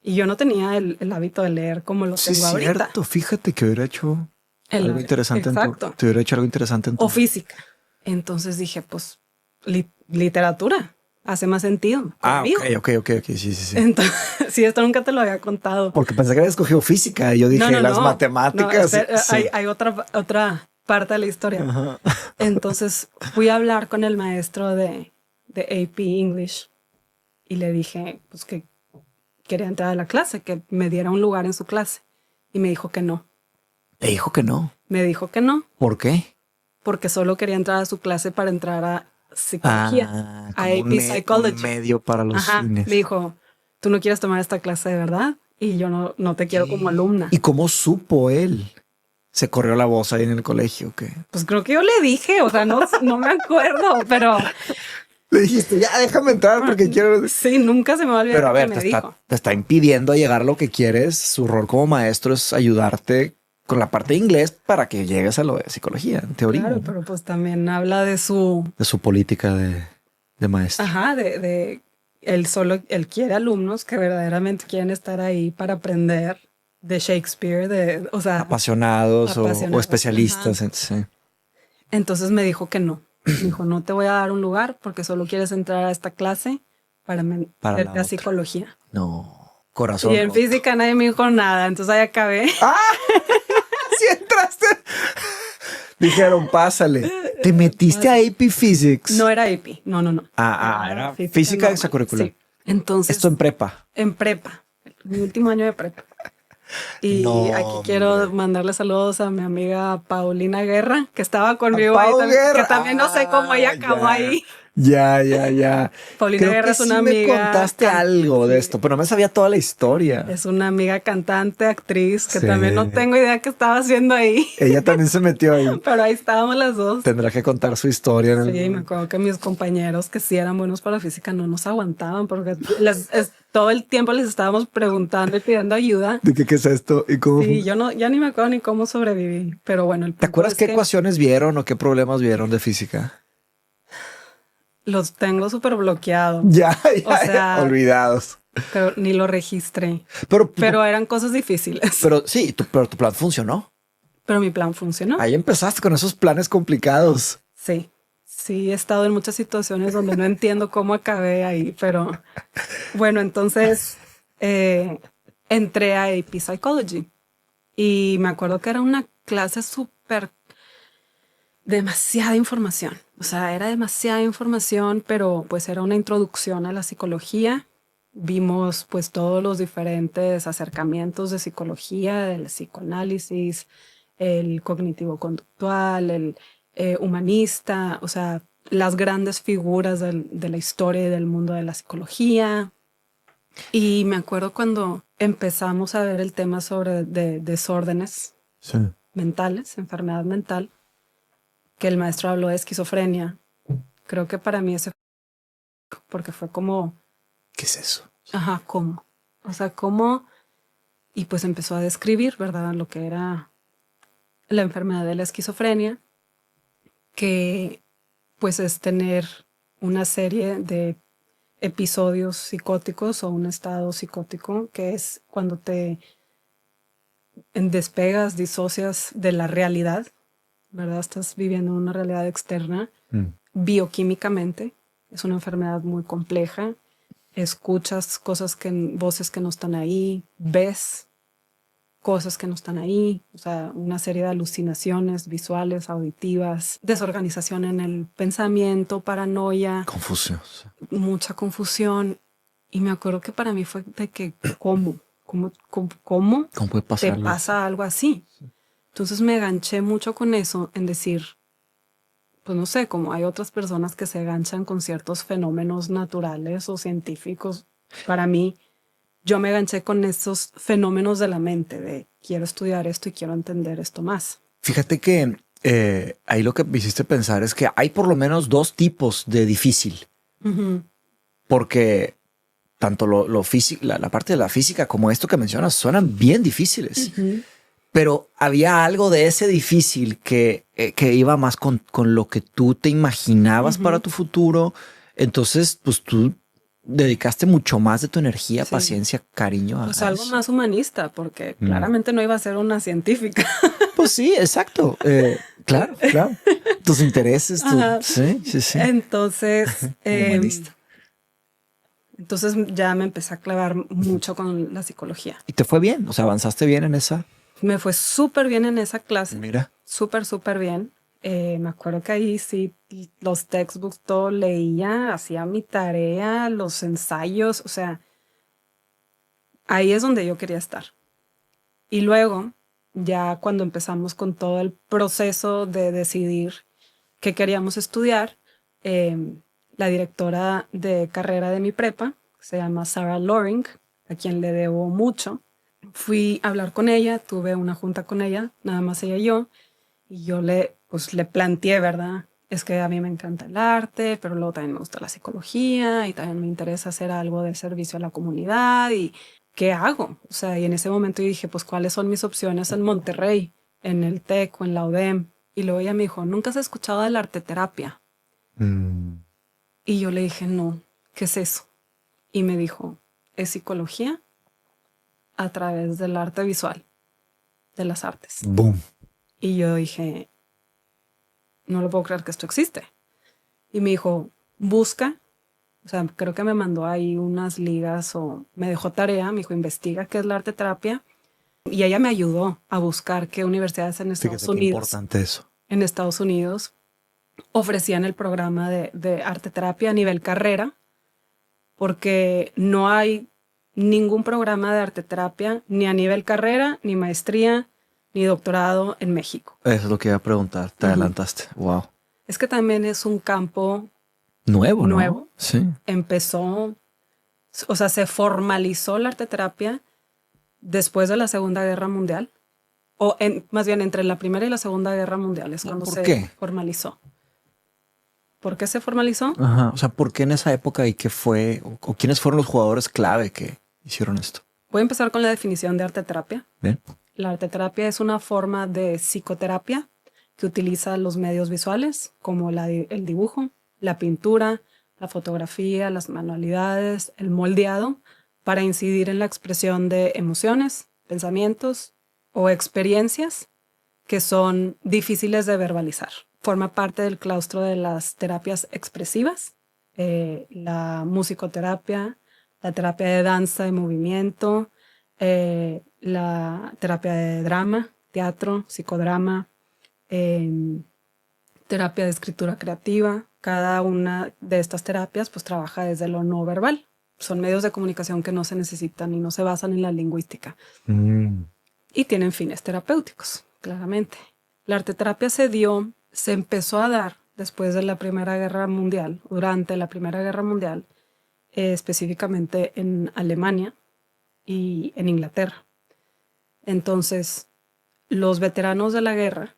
y yo no tenía el hábito de leer como lo tengo ahorita. Sí, cierto. Fíjate que hubiera hecho algo interesante. Exacto. Te hubiera hecho algo interesante en tu... O física. Entonces dije, pues, literatura. Hace más sentido. Ok. Sí. Entonces, sí, esto nunca te lo había contado. Porque pensé que había escogido física y yo dije, las matemáticas. No, hay otra parte de la historia. Ajá. Entonces fui a hablar con el maestro de AP English y le dije, pues, que quería entrar a la clase, que me diera un lugar en su clase. Y me dijo que no. ¿Te dijo que no? Me dijo que no. ¿Por qué? Porque solo quería entrar a su clase para entrar a psicología, a AP Psychology. Un medio para los fines. Me dijo, tú no quieres tomar esta clase de verdad y yo no te quiero como alumna. ¿Y cómo supo él? ¿Se corrió la voz ahí en el colegio o qué? Pues creo que yo le dije, o sea, no me acuerdo, pero... Le dijiste, ya déjame entrar porque quiero... Sí, nunca se me va a olvidar. Pero a ver, te está impidiendo llegar a lo que quieres. Su rol como maestro es ayudarte con la parte de inglés para que llegues a lo de psicología, en teoría. Claro, pero pues también habla de su... De su política de maestro. Ajá, él quiere alumnos que verdaderamente quieren estar ahí para aprender de Shakespeare, o sea... Apasionados o especialistas. Sí. Entonces me dijo que no. Me dijo, no te voy a dar un lugar porque solo quieres entrar a esta clase para meterte a psicología. No, corazón. Y en física nadie me dijo nada, entonces ahí acabé. ¡Ah! ¡Sí entraste! Dijeron, pásale. ¿Te metiste a AP Physics? No era AP, no. Era física extracurricular. Sí. Entonces... ¿Esto en prepa? En prepa, mi último año de prepa. Y aquí quiero mandarle saludos a mi amiga Paulina Guerra, que estaba conmigo ahí también, que también no sé cómo ella acabó ahí. Ya. Paulina Guerra es una amiga. Me contaste algo de esto, pero no me sabía toda la historia. Es una amiga cantante, actriz, que también no tengo idea qué estaba haciendo ahí. Ella también se metió ahí. Pero ahí estábamos las dos. Tendrá que contar su historia. Sí, me acuerdo que mis compañeros que sí eran buenos para la física no nos aguantaban porque todo el tiempo les estábamos preguntando y pidiendo ayuda. ¿De qué es esto? ¿Y cómo? Sí, ya ni me acuerdo ni cómo sobreviví, pero bueno. ¿Te acuerdas qué ecuaciones vieron o qué problemas vieron de física? Los tengo súper bloqueados. Ya, olvidados. Pero ni lo registré. Pero eran cosas difíciles. Pero sí, pero tu plan funcionó. Pero mi plan funcionó. Ahí empezaste con esos planes complicados. Sí, he estado en muchas situaciones donde no entiendo cómo acabé ahí, pero bueno, entonces entré a AP Psychology y me acuerdo que era una clase súper demasiada información. O sea, era demasiada información, pero pues era una introducción a la psicología. Vimos pues todos los diferentes acercamientos de psicología, el psicoanálisis, el cognitivo-conductual, el humanista, o sea, las grandes figuras de la historia y del mundo de la psicología. Y me acuerdo cuando empezamos a ver el tema sobre desórdenes mentales, enfermedad mental, que el maestro habló de esquizofrenia. Creo que para mí ese fue porque fue como... ¿Qué es eso? Ajá, ¿cómo? O sea, ¿cómo? Y pues empezó a describir, ¿verdad? Lo que era la enfermedad de la esquizofrenia, que pues es tener una serie de episodios psicóticos o un estado psicótico, que es cuando te despegas, disocias de la realidad, ¿verdad? Estás viviendo una realidad externa, bioquímicamente. Es una enfermedad muy compleja. Escuchas cosas voces que no están ahí, ves cosas que no están ahí, o sea, una serie de alucinaciones visuales, auditivas, desorganización en el pensamiento, paranoia. Confusión. Mucha confusión. Y me acuerdo que para mí fue de que, ¿cómo puede pasar te pasa algo así? Entonces me enganché mucho con eso, en decir, pues no sé, como hay otras personas que se enganchan con ciertos fenómenos naturales o científicos. Para mí, yo me enganché con estos fenómenos de la mente, de quiero estudiar esto y quiero entender esto más. Fíjate que ahí lo que me hiciste pensar es que hay por lo menos dos tipos de difícil. Porque tanto lo físico, la parte de la física como esto que mencionas suenan bien difíciles. Pero había algo de ese difícil que iba más con lo que tú te imaginabas para tu futuro. Entonces, pues tú dedicaste mucho más de tu energía, paciencia, cariño a pues algo eso. más humanista, porque claramente no iba a ser una científica. Pues sí, exacto. Claro. Tus intereses, sí. Entonces, Humanista. entonces ya me empecé a clavar mucho con la psicología. ¿Y te fue bien? O sea, ¿avanzaste bien en esa? Me fue súper bien en esa clase. Mira. Súper bien. Me acuerdo que ahí sí, los textbooks, todo leía, hacía mi tarea, los ensayos, o sea, ahí es donde yo quería estar. Y luego, ya cuando empezamos con todo el proceso de decidir qué queríamos estudiar, la directora de carrera de mi prepa, se llama Sarah Loring, a quien le debo mucho, fui a hablar con ella, tuve una junta con ella, nada más ella y yo le planteé, ¿verdad? Es que a mí me encanta el arte, pero luego también me gusta la psicología y también me interesa hacer algo de servicio a la comunidad y ¿qué hago? O sea, y en ese momento yo dije, pues, ¿cuáles son mis opciones en Monterrey, en el TEC o en la UDEM? Y luego ella me dijo, ¿nunca has escuchado de la arteterapia? Y yo le dije, no, ¿qué es eso? Y me dijo, es psicología a través del arte visual, de las artes. Boom. Y yo dije, no lo puedo creer que esto existe. Y me dijo, busca, o sea, creo que me mandó ahí unas ligas o me dejó tarea, me dijo, investiga qué es la arteterapia. Y ella me ayudó a buscar qué universidades en Estados Unidos. Qué importante eso. En Estados Unidos ofrecían el programa de arteterapia a nivel carrera, porque no hay ningún programa de arteterapia ni a nivel carrera, ni maestría, ni doctorado en México. Eso es lo que iba a preguntar. Te adelantaste. Wow. Es que también es un campo nuevo, ¿no? Sí. Empezó, o sea, se formalizó la arteterapia después de la Segunda Guerra Mundial, o más bien entre la Primera y la Segunda Guerra Mundial es cuando se formalizó. ¿Por qué se formalizó? Ajá. O sea, ¿por qué en esa época y qué fue? ¿O quiénes fueron los jugadores clave que hicieron esto? Voy a empezar con la definición de arteterapia. Bien. La arteterapia es una forma de psicoterapia que utiliza los medios visuales como el dibujo, la pintura, la fotografía, las manualidades, el moldeado para incidir en la expresión de emociones, pensamientos o experiencias que son difíciles de verbalizar. Forma parte del claustro de las terapias expresivas, la musicoterapia, la terapia de danza, de movimiento, la terapia de drama, teatro, psicodrama, terapia de escritura creativa. Cada una de estas terapias pues trabaja desde lo no verbal. Son medios de comunicación que no se necesitan y no se basan en la lingüística. Y tienen fines terapéuticos, claramente. La arteterapia se empezó a dar después de la Primera Guerra Mundial, durante la Primera Guerra Mundial, específicamente en Alemania y en Inglaterra. Entonces, los veteranos de la guerra,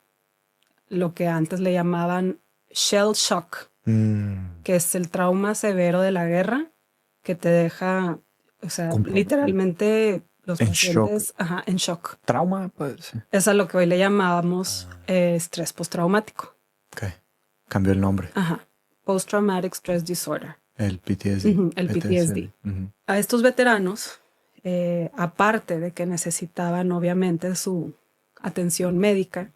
lo que antes le llamaban shell shock, que es el trauma severo de la guerra, que te deja, o sea, literalmente los pacientes en shock. Trauma, pues. Es a lo que hoy le llamábamos estrés postraumático. Ok. Cambió el nombre. Post-Traumatic Stress Disorder. El PTSD. El PTSD. A estos veteranos, aparte de que necesitaban obviamente su atención médica,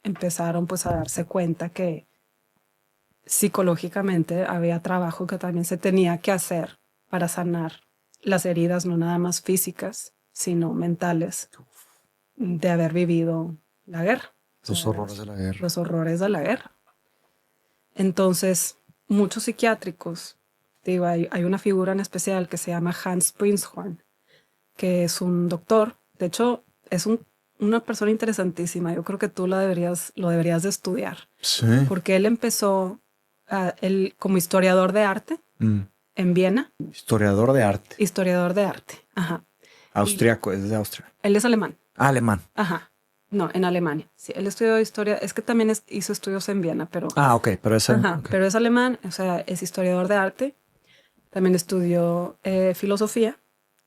empezaron pues a darse cuenta que psicológicamente había trabajo que también se tenía que hacer para sanar las heridas, no nada más físicas, sino mentales, de haber vivido la guerra. Los horrores de la guerra. Los horrores de la guerra. Entonces, muchos psiquiátricos, digo, hay una figura en especial que se llama Hans Prinzhorn, que es un doctor. De hecho, es una persona interesantísima. Yo creo que tú lo deberías de estudiar. Sí. Porque él empezó como historiador de arte en Viena. Historiador de arte. Historiador de arte. Austriaco, es de Austria. Él es alemán. Alemán. No, en Alemania. Sí, él estudió historia. Es que también hizo estudios en Viena, pero... Ok, pero es... pero es alemán, o sea, es historiador de arte. También estudió filosofía.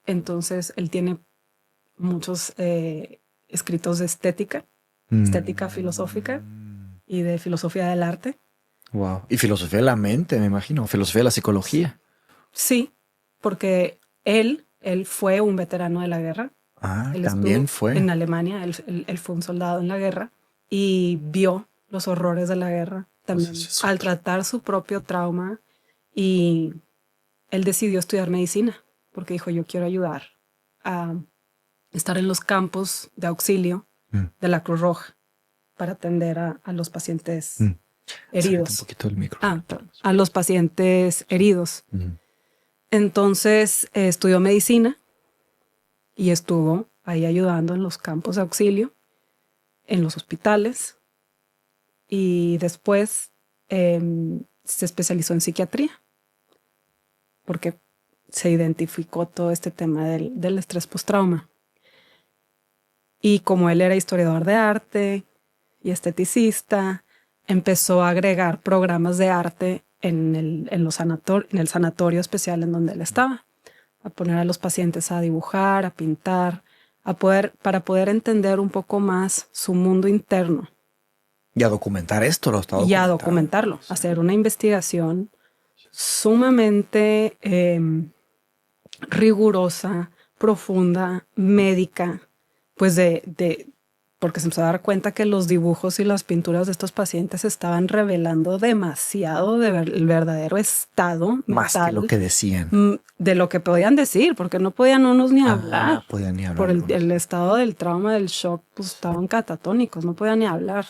Entonces, él tiene muchos escritos de estética filosófica y de filosofía del arte. Wow. Y filosofía de la mente, me imagino. Filosofía de la psicología. Sí, porque él fue un veterano de la guerra. Él también fue. En Alemania, él fue un soldado en la guerra y vio los horrores de la guerra también al tratar su propio trauma, y él decidió estudiar medicina porque dijo, yo quiero ayudar a estar en los campos de auxilio de la Cruz Roja para atender a los pacientes heridos. Un poquito el micro. A los pacientes heridos. Entonces estudió medicina y estuvo ahí ayudando en los campos de auxilio, en los hospitales, y después se especializó en psiquiatría porque se identificó todo este tema del estrés postrauma. Y como él era historiador de arte y esteticista, empezó a agregar programas de arte en el sanatorio especial en donde él estaba, a poner a los pacientes a dibujar, a pintar, para poder entender un poco más su mundo interno. Y a documentar esto, Y a documentarlo, hacer una investigación sumamente rigurosa, profunda, médica, pues porque se empezó a dar cuenta que los dibujos y las pinturas de estos pacientes estaban revelando demasiado del verdadero estado más mental, que lo que decían. De lo que podían decir, porque no podían unos ni hablar. Podían ni hablar. Por el estado del trauma, del shock, pues estaban catatónicos, no podían ni hablar.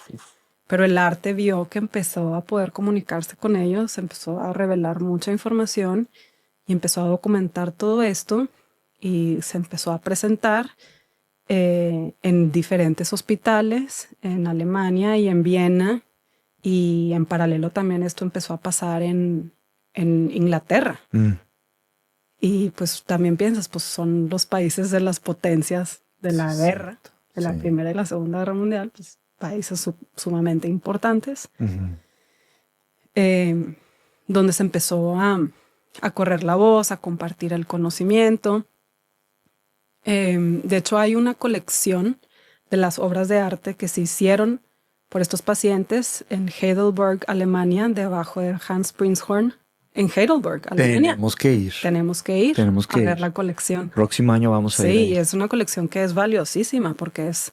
Pero el arte vio que empezó a poder comunicarse con ellos, empezó a revelar mucha información y empezó a documentar todo esto, y se empezó a presentar en diferentes hospitales en Alemania y en Viena, y en paralelo también esto empezó a pasar en Inglaterra. Y pues también piensas, pues son los países de las potencias de la guerra, de la Primera y la Segunda Guerra Mundial, pues países sumamente importantes, donde se empezó a correr la voz, a compartir el conocimiento. De hecho, hay una colección de las obras de arte que se hicieron por estos pacientes en Heidelberg, Alemania, debajo de Hans Prinzhorn, en Heidelberg, Alemania. Tenemos que ir. Tenemos que ver la colección. Próximo año vamos a ir. Sí, es una colección que es valiosísima porque es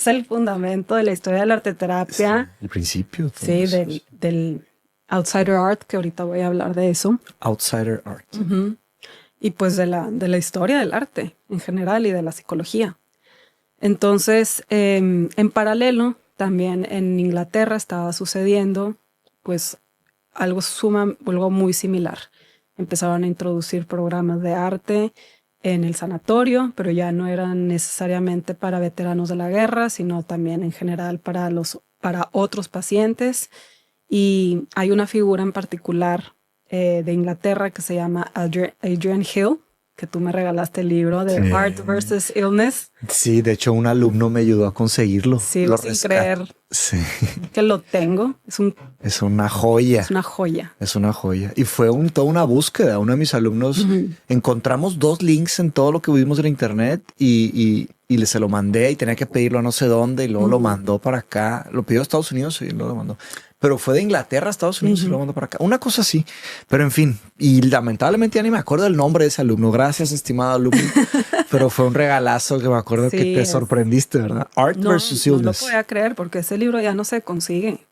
el fundamento de la historia de la arteterapia. El principio. Sí, del outsider art, que ahorita voy a hablar de eso. Outsider art. Y pues de la historia del arte en general y de la psicología. Entonces, en paralelo, también en Inglaterra estaba sucediendo pues algo muy similar. Empezaron a introducir programas de arte en el sanatorio, pero ya no eran necesariamente para veteranos de la guerra, sino también en general para otros pacientes. Y hay una figura en particular de Inglaterra que se llama Adrian Hill, que tú me regalaste el libro de Art versus Illness. Sí, de hecho un alumno me ayudó a conseguirlo. Sigo sin creer que lo tengo. Es una joya. Es una joya. Es una joya. Y fue toda una búsqueda. Uno de mis alumnos encontramos 2 links en todo lo que vimos en internet y se lo mandé y tenía que pedirlo a no sé dónde y luego lo mandó para acá. Lo pidió a Estados Unidos y luego lo mandó. Pero fue de Inglaterra a Estados Unidos y lo mandó para acá. Una cosa así. Pero en fin, y lamentablemente ya ni me acuerdo el nombre de ese alumno. Gracias, estimado alumno. Pero fue un regalazo que me acuerdo que te sorprendiste, ¿verdad? Art versus Illness. No lo podía creer porque ese libro ya no se consigue.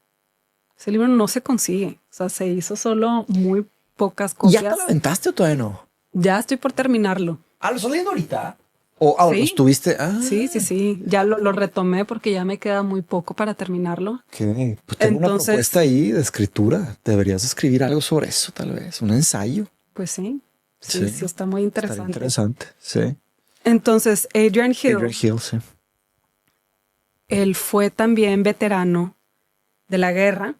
Ese libro no se consigue. O sea, se hizo solo muy pocas copias. ¿Ya te lo aventaste o todavía no? Ya estoy por terminarlo. ¿Lo estás leyendo ahorita? ¿O lo estuviste? Sí. Ya lo retomé porque ya me queda muy poco para terminarlo. ¿Qué? Pues tengo una propuesta ahí de escritura. Deberías escribir algo sobre eso, tal vez. Un ensayo. Pues sí, está muy interesante. Está interesante, sí. Entonces, Adrian Hill, sí. Él fue también veterano de la guerra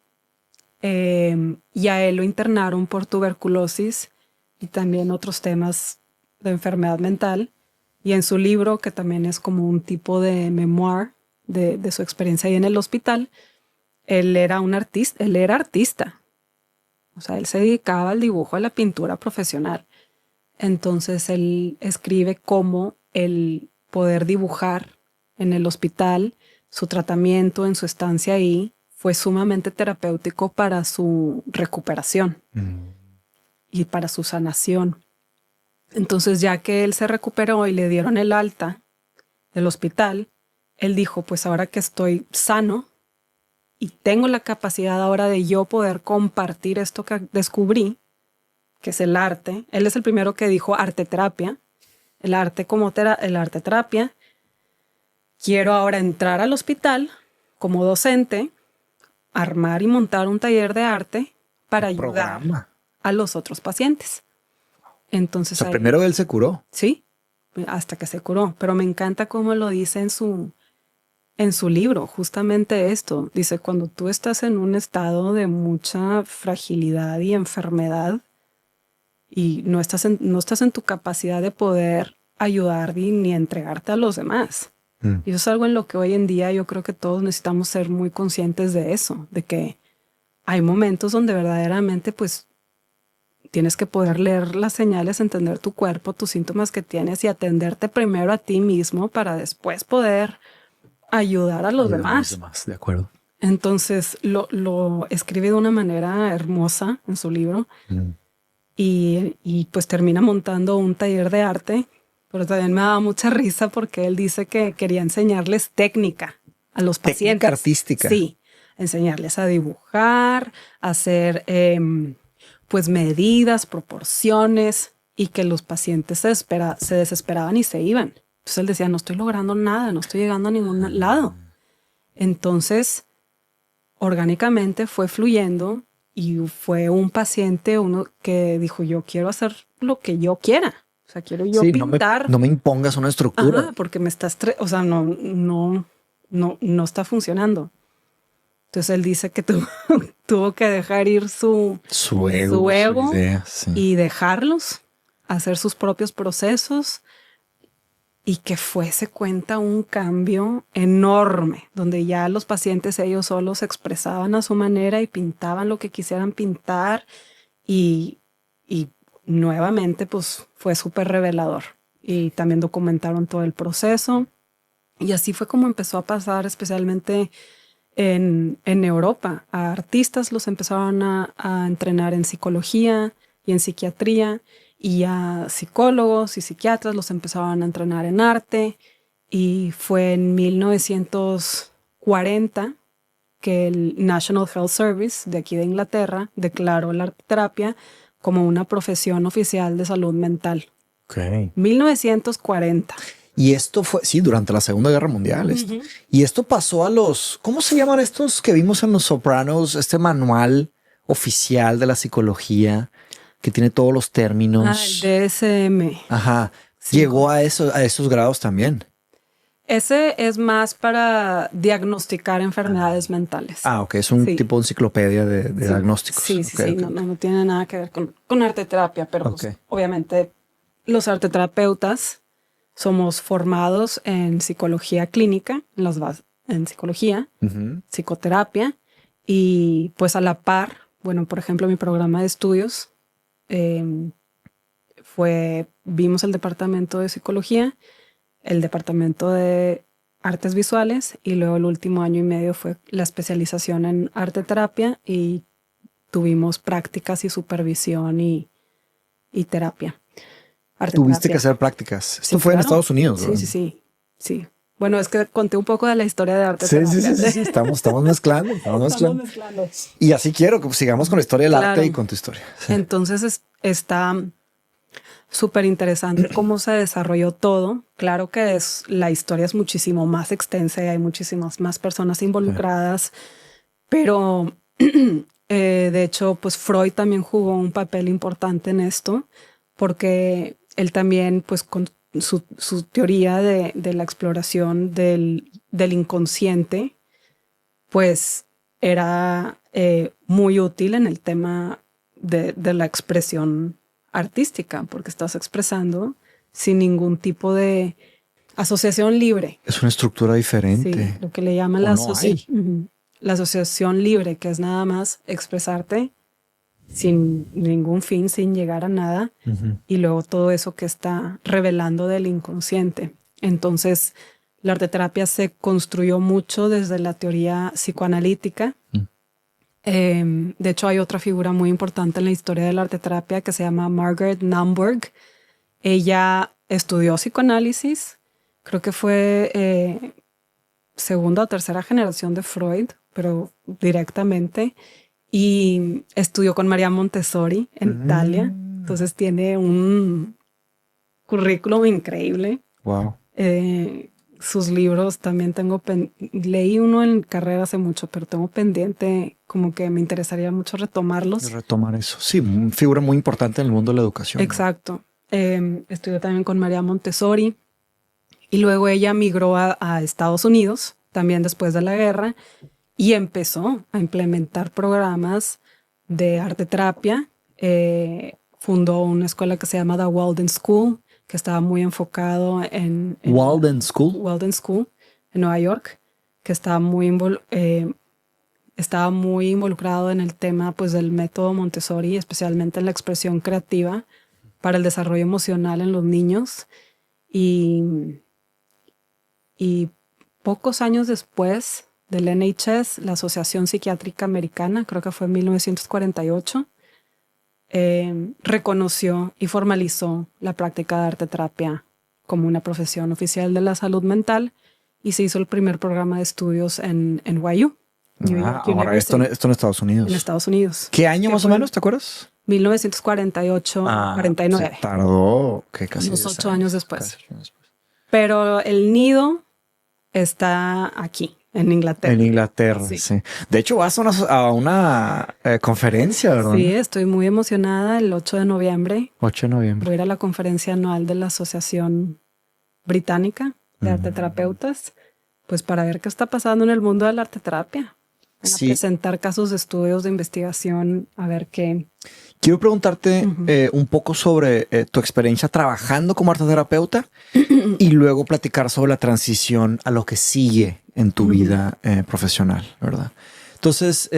y a él lo internaron por tuberculosis y también otros temas de enfermedad mental. Y en su libro, que también es como un tipo de memoir de su experiencia ahí en el hospital, él era artista. O sea, él se dedicaba al dibujo, a la pintura profesional. Entonces él escribe cómo el poder dibujar en el hospital, su tratamiento en su estancia ahí, fue sumamente terapéutico para su recuperación y para su sanación. Entonces, ya que él se recuperó y le dieron el alta del hospital, él dijo, pues ahora que estoy sano y tengo la capacidad ahora de yo poder compartir esto que descubrí, que es el arte. Él es el primero que dijo arteterapia, el arte como el arteterapia. Quiero ahora entrar al hospital como docente, armar y montar un taller de arte para ayudar a los otros pacientes. Entonces, primero él se curó. Sí, hasta que se curó. Pero me encanta cómo lo dice en su libro, justamente esto. Dice, cuando tú estás en un estado de mucha fragilidad y enfermedad y no estás en tu capacidad de poder ayudar ni entregarte a los demás. Y eso es algo en lo que hoy en día yo creo que todos necesitamos ser muy conscientes de eso, de que hay momentos donde verdaderamente pues tienes que poder leer las señales, entender tu cuerpo, tus síntomas que tienes y atenderte primero a ti mismo para después poder ayudar a los demás. De acuerdo. Entonces lo escribe de una manera hermosa en su libro y pues termina montando un taller de arte, pero también me daba mucha risa porque él dice que quería enseñarles técnica a los pacientes. Técnica artística. Sí, enseñarles a dibujar, a hacer pues medidas, proporciones y que los pacientes se desesperaban y se iban. Entonces él decía, no estoy logrando nada, no estoy llegando a ningún lado. Entonces, orgánicamente fue fluyendo y fue un paciente, uno que dijo, yo quiero hacer lo que yo quiera. O sea, quiero yo pintar. No me impongas una estructura. Ajá, porque me estás, no está funcionando. Entonces él dice que tuvo que dejar ir su ego y dejarlos hacer sus propios procesos y que se cuenta un cambio enorme donde ya los pacientes ellos solos se expresaban a su manera y pintaban lo que quisieran pintar y nuevamente pues fue súper revelador y también documentaron todo el proceso y así fue como empezó a pasar especialmente en Europa. A artistas los empezaron a entrenar en psicología y en psiquiatría y a psicólogos y psiquiatras los empezaron a entrenar en arte y fue en 1940 que el National Health Service de aquí de Inglaterra declaró la arteterapia como una profesión oficial de salud mental. 1940. Y esto fue, sí, durante la Segunda Guerra Mundial. Y esto pasó a los, ¿cómo se llaman estos que vimos en Los Sopranos? Este manual oficial de la psicología que tiene todos los términos. El DSM. Ajá. Sí. Llegó a esos grados también. Ese es más para diagnosticar enfermedades mentales. Ok. Es un tipo de enciclopedia de diagnósticos. Sí. No tiene nada que ver con arteterapia, pero pues, obviamente los arteterapeutas somos formados en psicología clínica, en psicología, psicoterapia, y pues a la par, bueno, por ejemplo, mi programa de estudios vimos el departamento de psicología, el departamento de artes visuales, y luego el último año y medio fue la especialización en arteterapia, y tuvimos prácticas y supervisión y terapia. Tuviste que hacer prácticas. Esto fue en Estados Unidos, ¿verdad? Sí. Bueno, es que conté un poco de la historia de arte. Sí. Estamos mezclando. Y así quiero que sigamos con la historia del arte y con tu historia. Sí. Entonces está súper interesante cómo se desarrolló todo. Claro que la historia es muchísimo más extensa y hay muchísimas más personas involucradas, pero de hecho, pues Freud también jugó un papel importante en esto, porque él también, pues con su teoría de la exploración del inconsciente, pues era muy útil en el tema de la expresión artística, porque estás expresando sin ningún tipo de asociación libre. Es una estructura diferente. Sí, lo que le llaman la asociación libre, que es nada más expresarte sin ningún fin, sin llegar a nada, y luego todo eso que está revelando del inconsciente. Entonces, la arteterapia se construyó mucho desde la teoría psicoanalítica. De hecho, hay otra figura muy importante en la historia de la arteterapia que se llama Margaret Naumburg. Ella estudió psicoanálisis, creo que fue segunda o tercera generación de Freud, pero directamente, y estudió con María Montessori en Italia. Entonces tiene un currículum increíble. Wow. Sus libros también leí uno en carrera hace mucho, pero tengo pendiente, como que me interesaría mucho retomarlos. Retomar eso. Sí, una figura muy importante en el mundo de la educación. Exacto. Estudió también con María Montessori y luego ella migró a Estados Unidos, también después de la guerra, y empezó a implementar programas de arteterapia. Fundó una escuela que se llama The Walden School, que estaba muy enfocado en Walden School. Walden School en Nueva York, que estaba muy involucrado en el tema, pues, del método Montessori, especialmente en la expresión creativa para el desarrollo emocional en los niños. Y pocos años después del NHS, la Asociación Psiquiátrica Americana, creo que fue en 1948, reconoció y formalizó la práctica de arteterapia como una profesión oficial de la salud mental, y se hizo el primer programa de estudios en NYU. Ahora esto en Estados Unidos. En Estados Unidos. ¿Qué año más o menos, te acuerdas? 1948, 49. Se tardó casi unos 8 años después. Pero el nido está aquí, en Inglaterra. En Inglaterra, sí. De hecho, vas a una conferencia, ¿verdad? Sí, estoy muy emocionada. El 8 de noviembre. 8 de noviembre. Voy a ir a la conferencia anual de la Asociación Británica de Arteterapeutas, pues para ver qué está pasando en el mundo de la arteterapia. A presentar casos de estudios de investigación, a ver qué. Quiero preguntarte un poco sobre tu experiencia trabajando como arteterapeuta y luego platicar sobre la transición a lo que sigue en tu vida profesional, ¿verdad? Entonces,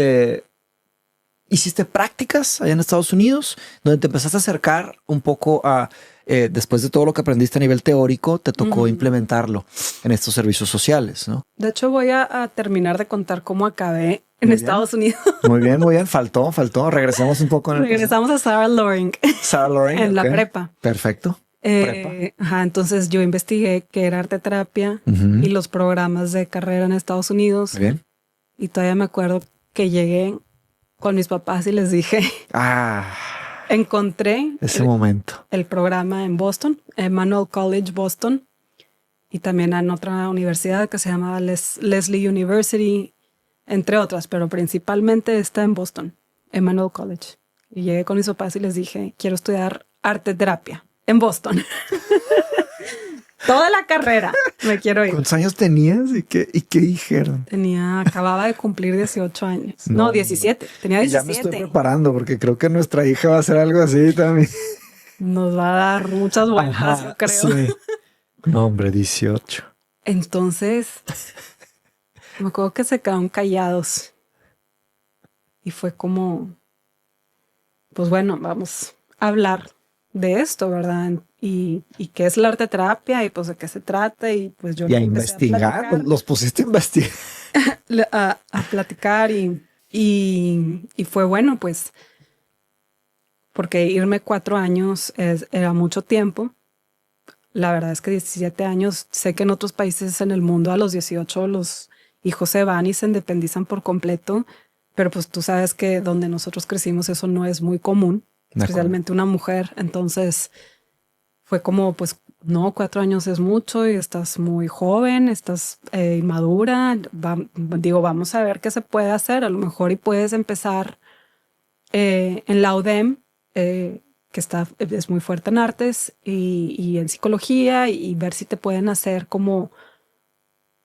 hiciste prácticas allá en Estados Unidos, donde te empezaste a acercar un poco a, después de todo lo que aprendiste a nivel teórico, te tocó implementarlo en estos servicios sociales, ¿no? De hecho, voy a terminar de contar cómo acabé en Estados Unidos. Muy bien. Faltó. Regresemos un poco. Regresamos a Sarah Loring. Sarah Loring. En la prepa. Perfecto. Entonces yo investigué qué era arteterapia y los programas de carrera en Estados Unidos. Muy bien. Y todavía me acuerdo que llegué con mis papás y les dije, encontré ese momento, el programa en Boston, Emmanuel College Boston, y también en otra universidad que se llama Leslie University, entre otras, pero principalmente está en Boston, Emmanuel College. Y llegué con mis papás y les dije, quiero estudiar arte terapia en Boston. Toda la carrera me quiero ir. ¿Cuántos años tenías y qué dijeron? Acababa de cumplir 18 años. No, 17. Tenía 17. Ya me estoy preparando porque creo que nuestra hija va a hacer algo así también. Nos va a dar muchas vueltas, yo creo. Sí. No, hombre, 18. Entonces, me acuerdo que se quedaron callados. Y fue como, pues bueno, vamos a hablar de esto, ¿verdad? Y qué es la arte terapia y pues de qué se trata. Y pues yo... Y a investigar, los pusiste a investigar. a platicar y fue bueno, pues, porque irme 4 años era mucho tiempo. La verdad es que 17 años, sé que en otros países en el mundo a los 18 los hijos se van y se independizan por completo, pero pues tú sabes que donde nosotros crecimos eso no es muy común, especialmente una mujer. Entonces fue como, pues, no, 4 años es mucho y estás muy joven, estás inmadura. Vamos a ver qué se puede hacer. A lo mejor y puedes empezar en la UDEM, que es muy fuerte en artes y en psicología, y ver si te pueden hacer como,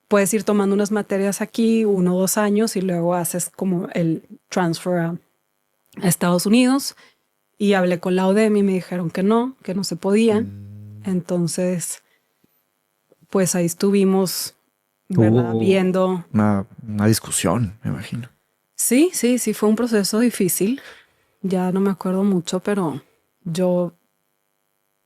puedes ir tomando unas materias aquí 1 o 2 años y luego haces como el transfer a Estados Unidos. Y hablé con la UDEM y me dijeron que no se podía. Entonces, pues ahí estuvimos, ¿verdad? Viendo. Una discusión, me imagino. Sí, fue un proceso difícil. Ya no me acuerdo mucho, pero yo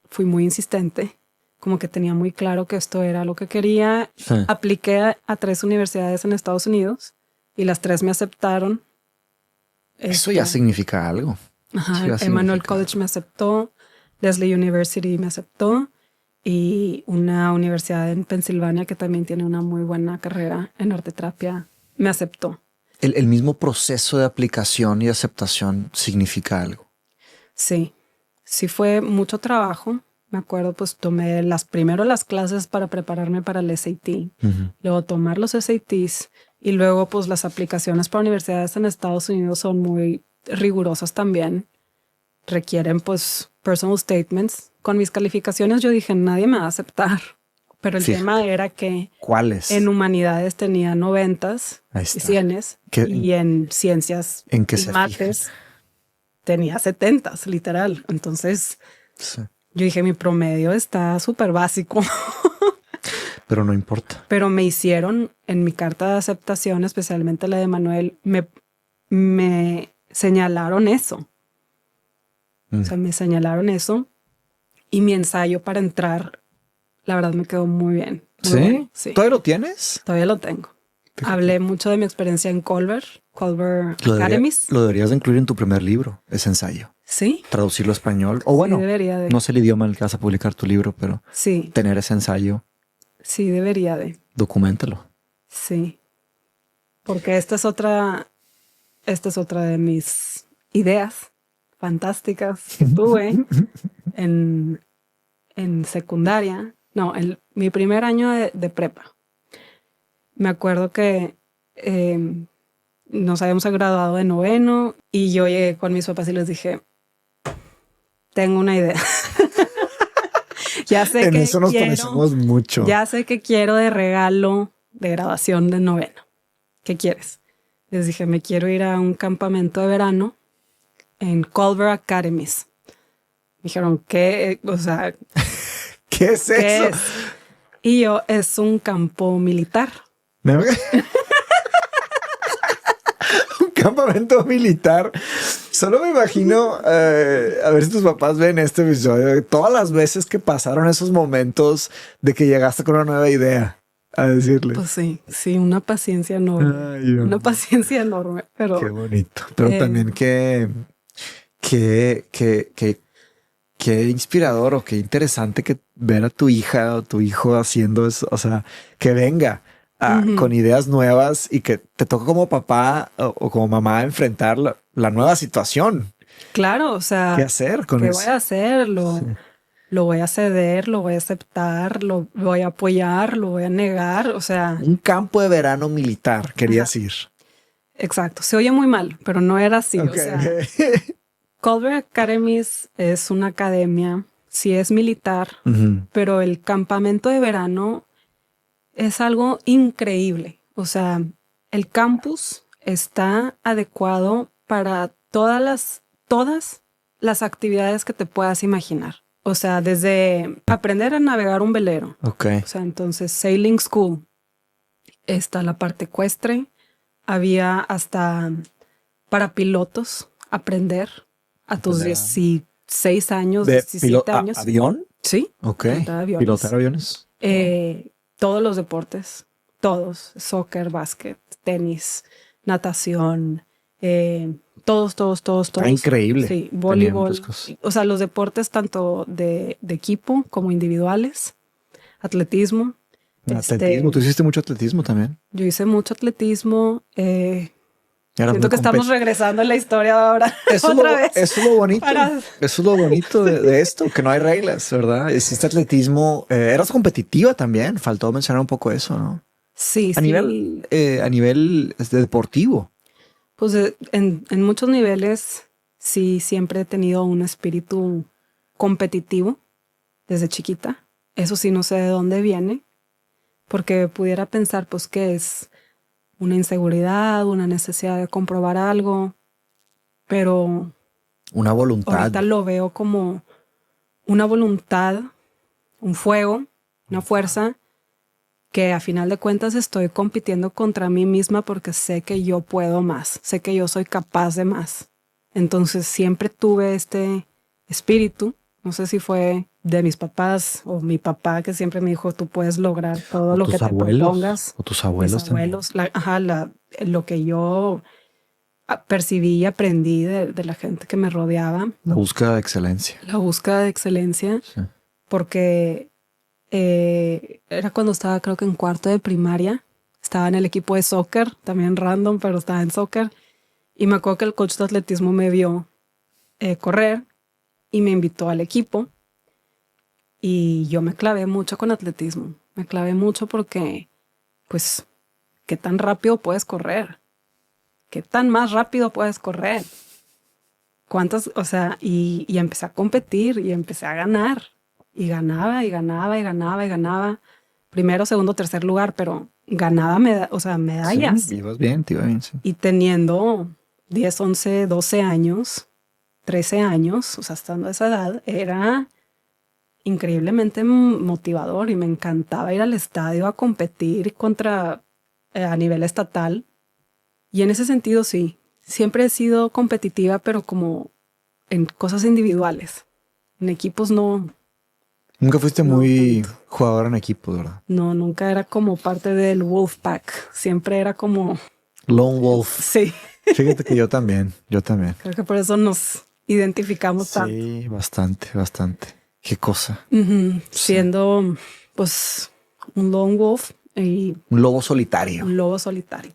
fui muy insistente. Como que tenía muy claro que esto era lo que quería. Sí. Apliqué a 3 universidades en Estados Unidos y las 3 me aceptaron. Eso ya significa algo. Ajá, Emmanuel College me aceptó, Leslie University me aceptó y una universidad en Pensilvania que también tiene una muy buena carrera en arte terapia me aceptó. El mismo proceso de aplicación y aceptación significa algo. Sí fue mucho trabajo. Me acuerdo, pues tomé primero las clases para prepararme para el SAT, luego tomar los SATs y luego pues las aplicaciones para universidades en Estados Unidos son muy rigurosas también. Requieren pues personal statements. Con mis calificaciones yo dije, nadie me va a aceptar. Pero el tema era que ¿cuáles? En humanidades tenía 90s y 100s y en ciencias ¿en qué y mates tenía 70s, literal. Entonces yo dije, mi promedio está súper básico. Pero no importa. Pero me hicieron en mi carta de aceptación, especialmente la de Manuel, me señalaron eso. O sea, me señalaron eso y mi ensayo para entrar, la verdad me quedó muy bien. Muy bueno. Sí. ¿Todavía lo tienes? Todavía lo tengo. Fíjate. Hablé mucho de mi experiencia en Culver Academies. Lo deberías de incluir en tu primer libro, ese ensayo. Sí. Traducirlo a español. O bueno, no sé el idioma en el que vas a publicar tu libro, pero tener ese ensayo. Sí, debería de. Documéntalo. Sí. Porque esta es otra de mis ideas fantásticas que tuve en secundaria. No, mi primer año de prepa. Me acuerdo que nos habíamos graduado de 9º y yo llegué con mis papás y les dije, tengo una idea. Ya sé en eso nos parecemos mucho. Ya sé que quiero de regalo de graduación de 9º. ¿Qué quieres? Les dije, me quiero ir a un campamento de verano en Culver Academies. Dijeron, ¿qué? O sea, ¿qué es eso? Es? Y yo, es un campo militar. ¿No? Un campamento militar. Solo me imagino, a ver si tus papás ven este episodio, todas las veces que pasaron esos momentos de que llegaste con una nueva idea a decirles. Pues sí, una paciencia enorme. Ay, una paciencia enorme, pero... Qué bonito. Pero también qué inspirador o qué interesante que ver a tu hija o tu hijo haciendo eso. O sea, que venga con ideas nuevas y que te toca como papá o como mamá enfrentar la nueva situación. Claro, o sea, ¿qué hacer con eso? ¿Qué voy a hacer? lo voy a ceder, lo voy a aceptar, lo voy a apoyar, lo voy a negar, o sea... Un campo de verano militar, querías ir. Exacto, se oye muy mal, pero no era así, Okay, o sea... Culver Academy es una academia, sí es militar, pero el campamento de verano es algo increíble. O sea, el campus está adecuado para todas las actividades que te puedas imaginar. O sea, desde aprender a navegar un velero. Okay. O sea, entonces Sailing School, está la parte ecuestre, había hasta para pilotos aprender a tus 16 años, 17 años. ¿Avión? Sí. Ok. Pilotar aviones. Todos los deportes, todos, soccer, básquet, tenis, natación, todos. Está increíble. Sí, voleibol. O sea, los deportes tanto de equipo como individuales, atletismo. Atletismo, tú hiciste mucho atletismo también. Yo hice mucho atletismo. Siento que estamos regresando en la historia ahora. Otra vez. Eso es lo bonito. Eso es lo bonito de esto, que no hay reglas, ¿verdad? Hiciste atletismo. Eras competitiva también. Faltó mencionar un poco eso, ¿no? Sí, a nivel deportivo. Pues en muchos niveles, sí, siempre he tenido un espíritu competitivo desde chiquita. Eso sí, no sé de dónde viene, porque pudiera pensar, pues, que es una inseguridad, una necesidad de comprobar algo, pero una voluntad. Ahorita lo veo como una voluntad, un fuego, una fuerza que a final de cuentas estoy compitiendo contra mí misma porque sé que yo puedo más, sé que yo soy capaz de más. Entonces siempre tuve este espíritu, no sé si fue de mis papás o mi papá que siempre me dijo, tú puedes lograr todo lo que te propongas. O tus abuelos. Mis abuelos, lo que yo percibí y aprendí de la gente que me rodeaba. La búsqueda de excelencia. La búsqueda de excelencia. Sí. Porque era cuando estaba creo que en cuarto de primaria. Estaba en el equipo de soccer, también random, pero estaba en soccer. Y me acuerdo que el coach de atletismo me vio correr y me invitó al equipo. Y yo me clavé mucho con atletismo. Me clavé mucho porque, pues, ¿qué tan rápido puedes correr? ¿Qué tan más rápido puedes correr? ¿Cuántas? O sea, y empecé a competir y empecé a ganar. Y ganaba. Primero, segundo, tercer lugar, pero ganaba medallas. Sí, ibas bien, te iba bien, sí. Y teniendo 10, 11, 12 años, 13 años, o sea, estando a esa edad, era increíblemente motivador y me encantaba ir al estadio a competir a nivel estatal. Y en ese sentido, sí, siempre he sido competitiva, pero como en cosas individuales. En equipos no. Nunca fuiste muy jugador en equipo, ¿verdad? No, nunca era como parte del Wolfpack. Siempre era como... Lone Wolf. Sí. Fíjate que yo también. Creo que por eso nos identificamos tanto. Sí, bastante. Qué cosa. Sí. Siendo, pues, un lone wolf y... Un lobo solitario. Un lobo solitario.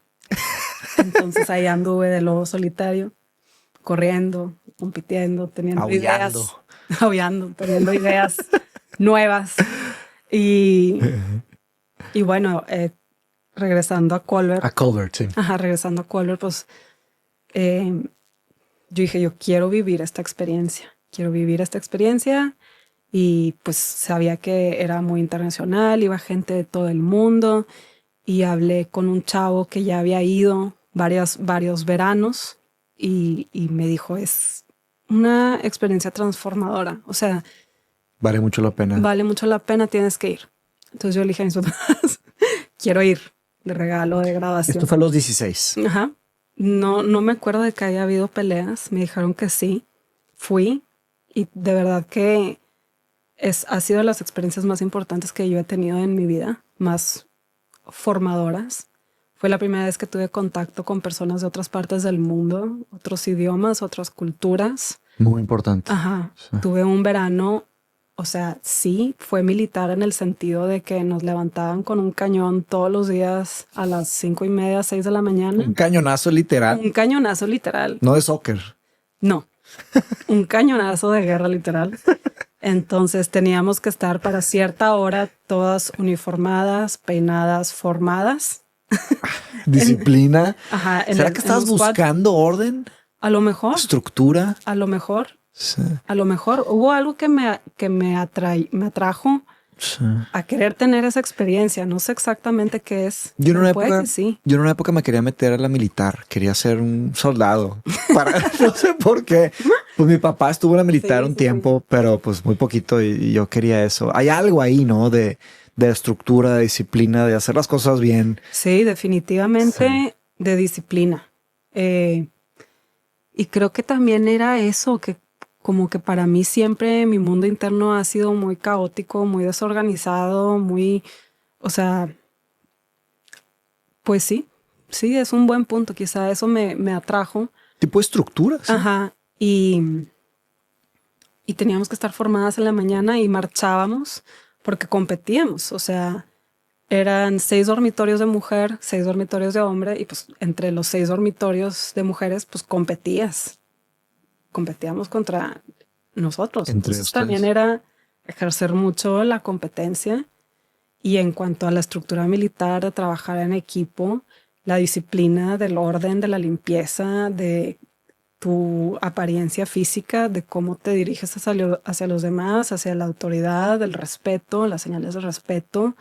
Entonces ahí anduve de lobo solitario, corriendo, compitiendo, teniendo ideas. Aullando, teniendo ideas nuevas. Y bueno, regresando a Culver. A Culver, sí. Ajá, regresando a Culver, pues yo dije, yo quiero vivir esta experiencia. Y pues sabía que era muy internacional, iba gente de todo el mundo. Y hablé con un chavo que ya había ido varios veranos y me dijo, es una experiencia transformadora. O sea, vale mucho la pena. Tienes que ir. Entonces yo le dije a mis papás, quiero ir de regalo de graduación. Esto fue a los 16. Ajá. No me acuerdo de que haya habido peleas. Me dijeron que sí. Fui y de verdad que ha sido de las experiencias más importantes que yo he tenido en mi vida, más formadoras. Fue la primera vez que tuve contacto con personas de otras partes del mundo, otros idiomas, otras culturas. Muy importante. Ajá. Sí. Tuve un verano, o sea, sí, fue militar en el sentido de que nos levantaban con un cañón todos los días a las 5:30, 6 de la mañana. Un cañonazo literal. Un cañonazo literal. No de soccer. No. Un cañonazo de guerra literal. Entonces teníamos que estar para cierta hora todas uniformadas, peinadas, formadas. Disciplina. Ajá, ¿Será que estabas buscando orden? A lo mejor. Estructura. A lo mejor. Sí. A lo mejor hubo algo que me atrajo a querer tener esa experiencia. No sé exactamente qué es. Yo en una época, sí. Yo en una época me quería meter a la militar. Quería ser un soldado. No sé por qué. Pues mi papá estuvo en la militar un tiempo, pero pues muy poquito y yo quería eso. Hay algo ahí, ¿no? De estructura, de disciplina, de hacer las cosas bien. Sí, definitivamente de disciplina. Y creo que también era eso, que como que para mí siempre mi mundo interno ha sido muy caótico, muy desorganizado, o sea, pues sí, es un buen punto. Quizá eso me atrajo. Tipo de estructura. ¿Sí? Ajá. Y teníamos que estar formadas en la mañana y marchábamos porque competíamos. O sea, eran 6 dormitorios de mujer, 6 dormitorios de hombre, y pues entre los 6 dormitorios de mujeres, pues competíamos contra nosotros. Entonces también era ejercer mucho la competencia. Y en cuanto a la estructura militar, de trabajar en equipo, la disciplina del orden, de la limpieza, de tu apariencia física, de cómo te diriges hacia los demás, hacia la autoridad, del respeto, las señales de respeto.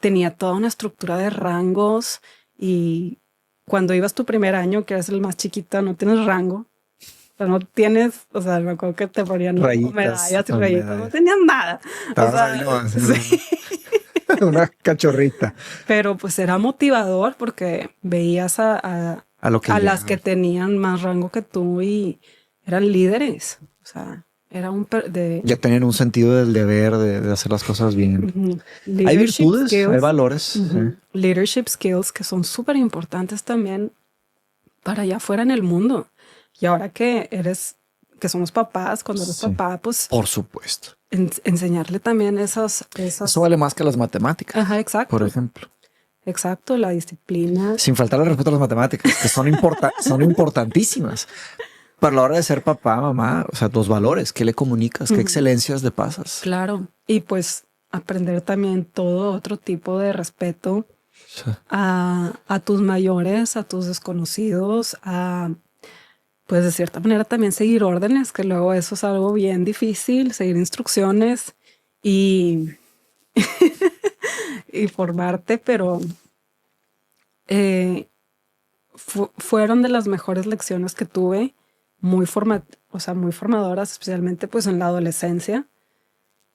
Tenía toda una estructura de rangos, y cuando ibas tu primer año, que eres el más chiquito, no tienes rango. O sea, no tienes, o sea, me acuerdo que te ponían medallas y rayitas, no tenías nada. O sea, sí. Una cachorrita. Pero pues era motivador porque veías a las que tenían más rango que tú y eran líderes. O sea, era ya tenían un sentido del deber de hacer las cosas bien. Hay virtudes, skills, hay valores. Sí. Leadership skills que son súper importantes también para allá afuera en el mundo. Y ahora que somos papás, cuando eres papá, pues... Por supuesto. Enseñarle también esas... Eso vale más que las matemáticas. Ajá, exacto. Por ejemplo. Exacto, la disciplina. Sin faltar el respeto a las matemáticas, que son importantísimas. Para la hora de ser papá, mamá, o sea, los valores, ¿qué le comunicas? ¿Qué excelencias le pasas? Claro. Y pues aprender también todo otro tipo de respeto a tus mayores, a tus desconocidos, pues de cierta manera también seguir órdenes, que luego eso es algo bien difícil, seguir instrucciones y formarte, pero fueron de las mejores lecciones que tuve, muy formadoras, especialmente pues en la adolescencia,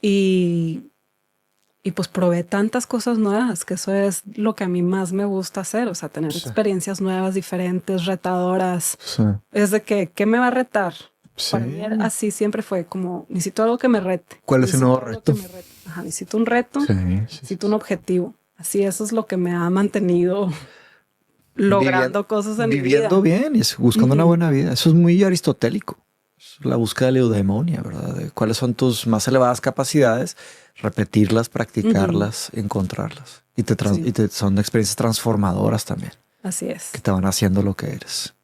y pues probé tantas cosas nuevas, que eso es lo que a mí más me gusta hacer, o sea, tener experiencias nuevas, diferentes, retadoras. Es de que, ¿qué me va a retar? Para mí así siempre fue como, necesito algo que me rete. ¿Cuál es el nuevo reto? Ajá, necesito un reto, necesito un objetivo. Así, eso es lo que me ha mantenido logrando cosas en mi vida. Viviendo bien y buscando una buena vida. Eso es muy aristotélico. La búsqueda de la eudaimonia, ¿verdad? De cuáles son tus más elevadas capacidades, repetirlas, practicarlas, encontrarlas. Y son experiencias transformadoras también. Así es. Que te van haciendo lo que eres.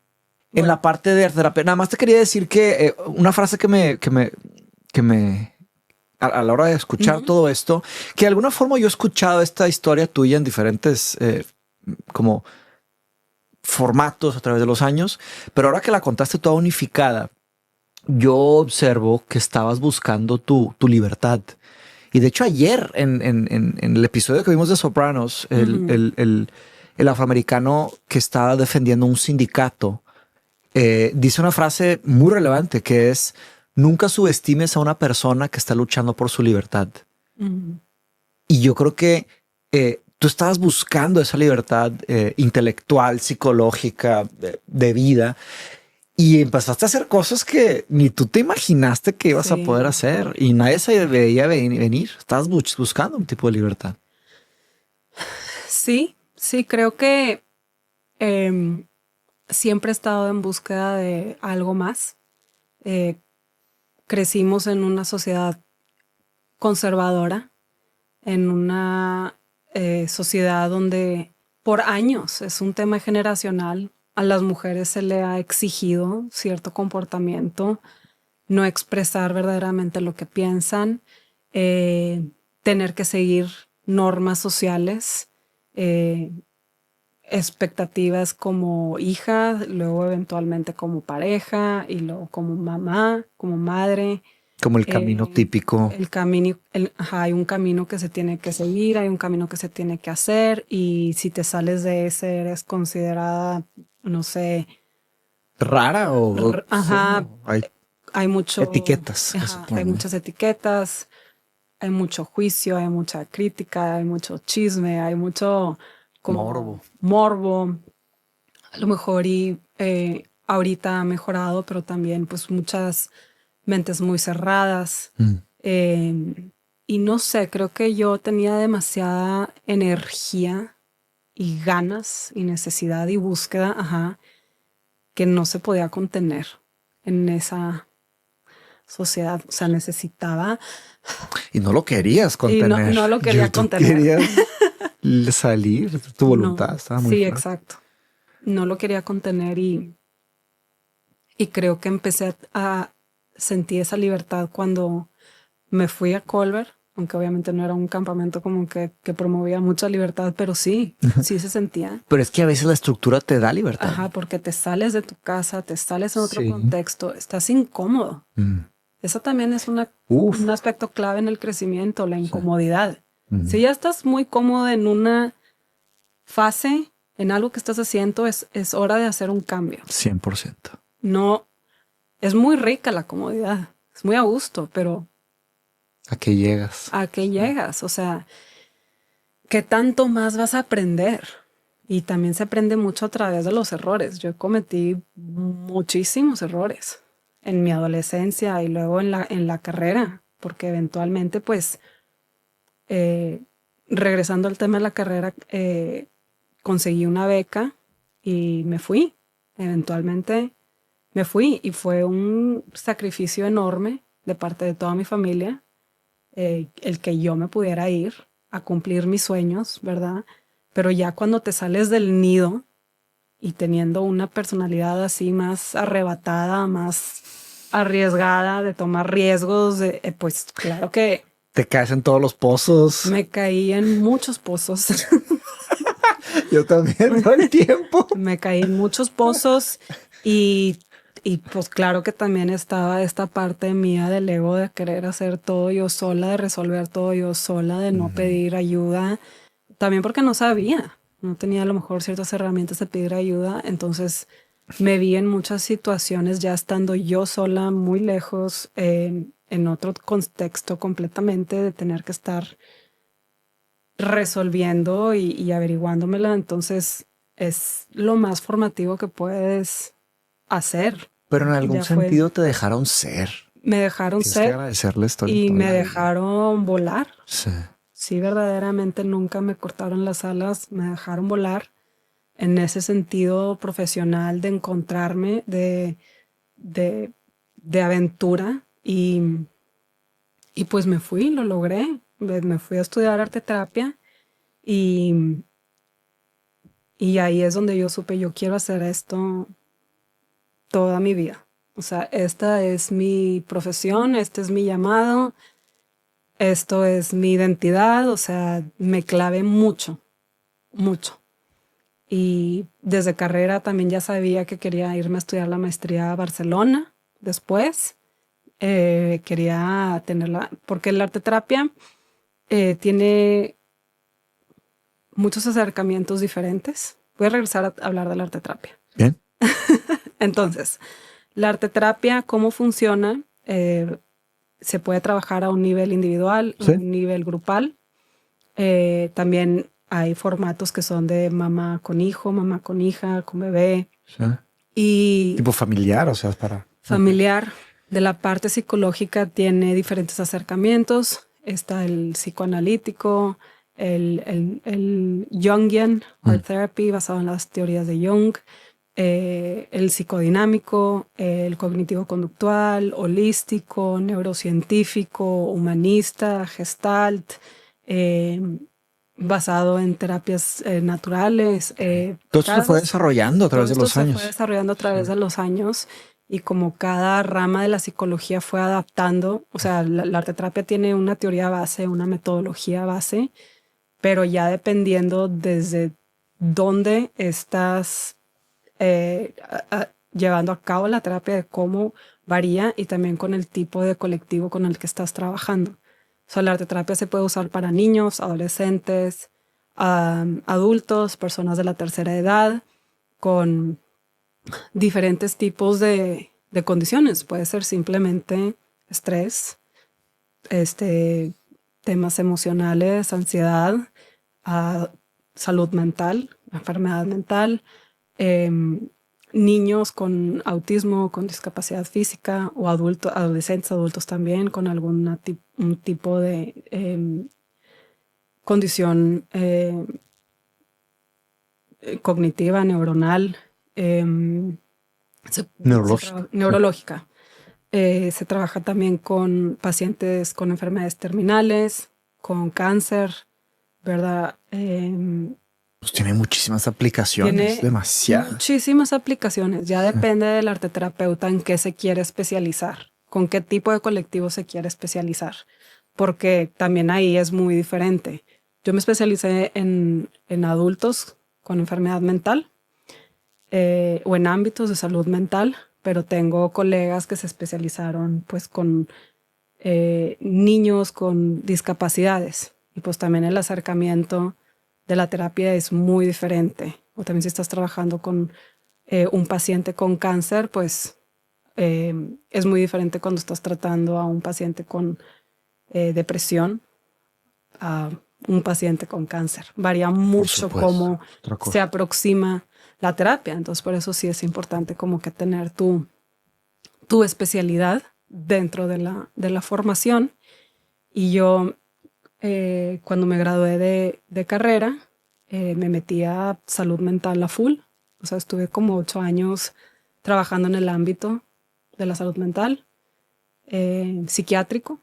Bueno. En la parte de arte terapia, nada más te quería decir que una frase que me a la hora de escuchar todo esto, que de alguna forma yo he escuchado esta historia tuya en diferentes como formatos a través de los años, pero ahora que la contaste toda unificada, yo observo que estabas buscando tu libertad. Y de hecho ayer en el episodio que vimos de Sopranos, el afroamericano que estaba defendiendo un sindicato dice una frase muy relevante que es: nunca subestimes a una persona que está luchando por su libertad. Y yo creo que tú estabas buscando esa libertad intelectual, psicológica, de vida. Y empezaste a hacer cosas que ni tú te imaginaste que ibas a poder hacer. Y nadie se veía venir. Estabas buscando un tipo de libertad. Sí, creo que siempre he estado en búsqueda de algo más. Crecimos en una sociedad conservadora, en una sociedad donde por años, es un tema generacional, a las mujeres se le ha exigido cierto comportamiento no expresar verdaderamente lo que piensan, tener que seguir normas sociales, expectativas como hija, luego eventualmente como pareja y luego como mamá, como madre. Como el camino típico. El camino, hay un camino que se tiene que seguir, hay un camino que se tiene que hacer y si te sales de ese eres considerada, no sé... ¿Rara o...? Ajá, Sí, hay mucho... etiquetas. Ajá, hay muchas etiquetas, hay mucho juicio, hay mucha crítica, hay mucho chisme, hay mucho... morbo. A lo mejor y ahorita ha mejorado, pero también pues muchas mentes muy cerradas. Y no sé, creo que yo tenía demasiada energía y ganas y necesidad y búsqueda, que no se podía contener en esa sociedad. O sea, necesitaba... Y no lo querías contener. Y no lo quería contener. Querías salir, tu voluntad estaba muy fuerte. Exacto. No lo quería contener y creo que empecé a sentir esa libertad cuando me fui a Culver, aunque obviamente no era un campamento como que promovía mucha libertad, pero sí se sentía. Pero es que a veces la estructura te da libertad. Ajá, porque te sales de tu casa, te sales en otro contexto, estás incómodo. Eso también es un aspecto clave en el crecimiento, la incomodidad. Si ya estás muy cómodo en una fase, en algo que estás haciendo, es hora de hacer un cambio. 100%. No, es muy rica la comodidad, es muy a gusto, pero... ¿A qué llegas? ¿A qué llegas? O sea, ¿qué tanto más vas a aprender? Y también se aprende mucho a través de los errores. Yo cometí muchísimos errores en mi adolescencia y luego en la carrera, porque eventualmente, pues, regresando al tema de la carrera, conseguí una beca y me fui. Eventualmente me fui y fue un sacrificio enorme de parte de toda mi familia, el que yo me pudiera ir a cumplir mis sueños, ¿verdad? Pero ya cuando te sales del nido y teniendo una personalidad así más arrebatada, más arriesgada, de tomar riesgos, pues claro que... Te caes en todos los pozos. Me caí en muchos pozos. Yo también, todo el tiempo. Me caí en muchos pozos y pues claro que también estaba esta parte mía del ego de querer hacer todo yo sola, de resolver todo yo sola, de no pedir ayuda. También porque no sabía, no tenía a lo mejor ciertas herramientas de pedir ayuda. Entonces me vi en muchas situaciones ya estando yo sola, muy lejos, en otro contexto completamente, de tener que estar resolviendo y averiguándomela. Entonces es lo más formativo que puedes hacer. Pero en algún sentido te dejaron ser. Me dejaron Tienes ser que agradecerles todo y me dejaron volar. Sí. Sí, verdaderamente nunca me cortaron las alas, me dejaron volar en ese sentido profesional de encontrarme, de aventura y pues me fui, lo logré. Me fui a estudiar arte terapia y ahí es donde yo supe, yo quiero hacer esto toda mi vida. O sea, esta es mi profesión, este es mi llamado, esto es mi identidad. O sea, me clavé mucho. Y desde carrera también ya sabía que quería irme a estudiar la maestría a Barcelona después. Quería tenerla, porque el arte terapia tiene muchos acercamientos diferentes. Voy a regresar a hablar de la arte terapia. Bien. Entonces, la arte terapia, ¿cómo funciona? Se puede trabajar a un nivel individual, a un nivel grupal. También hay formatos que son de mamá con hijo, mamá con hija, con bebé. Sí. Y tipo familiar, o sea, para... Familiar. De la parte psicológica tiene diferentes acercamientos. Está el psicoanalítico, el Jungian Art Therapy, basado en las teorías de Jung, el psicodinámico, el cognitivo-conductual, holístico, neurocientífico, humanista, gestalt, basado en terapias naturales. Todo esto se fue desarrollando a través de los años. Se fue desarrollando a través de los años y como cada rama de la psicología fue adaptando, o sea, la arteterapia tiene una teoría base, una metodología base, pero ya dependiendo desde dónde estás llevando a cabo la terapia, de cómo varía y también con el tipo de colectivo con el que estás trabajando. O sea, la arteterapia se puede usar para niños, adolescentes, adultos, personas de la tercera edad, con diferentes tipos de condiciones. Puede ser simplemente estrés, temas emocionales, ansiedad, salud mental, enfermedad mental, niños con autismo, con discapacidad física o adolescentes, adultos también con algún un tipo de condición cognitiva, neuronal, neurológica. Se trabaja también con pacientes con enfermedades terminales, con cáncer, ¿verdad? Pues tiene muchísimas aplicaciones, demasiadas. Muchísimas aplicaciones. Ya depende del arteterapeuta en qué se quiere especializar, con qué tipo de colectivo se quiere especializar, porque también ahí es muy diferente. Yo me especialicé en adultos con enfermedad mental o en ámbitos de salud mental, pero tengo colegas que se especializaron pues con niños con discapacidades, y pues también el acercamiento de la terapia es muy diferente. O también si estás trabajando con un paciente con cáncer, pues es muy diferente cuando estás tratando a un paciente con depresión, a un paciente con cáncer. Varía mucho cómo se aproxima la terapia. Entonces, por eso sí es importante como que tener tu especialidad dentro de la formación. Y yo, cuando me gradué de carrera, me metí a salud mental a full. O sea, estuve como 8 años trabajando en el ámbito de la salud mental, psiquiátrico.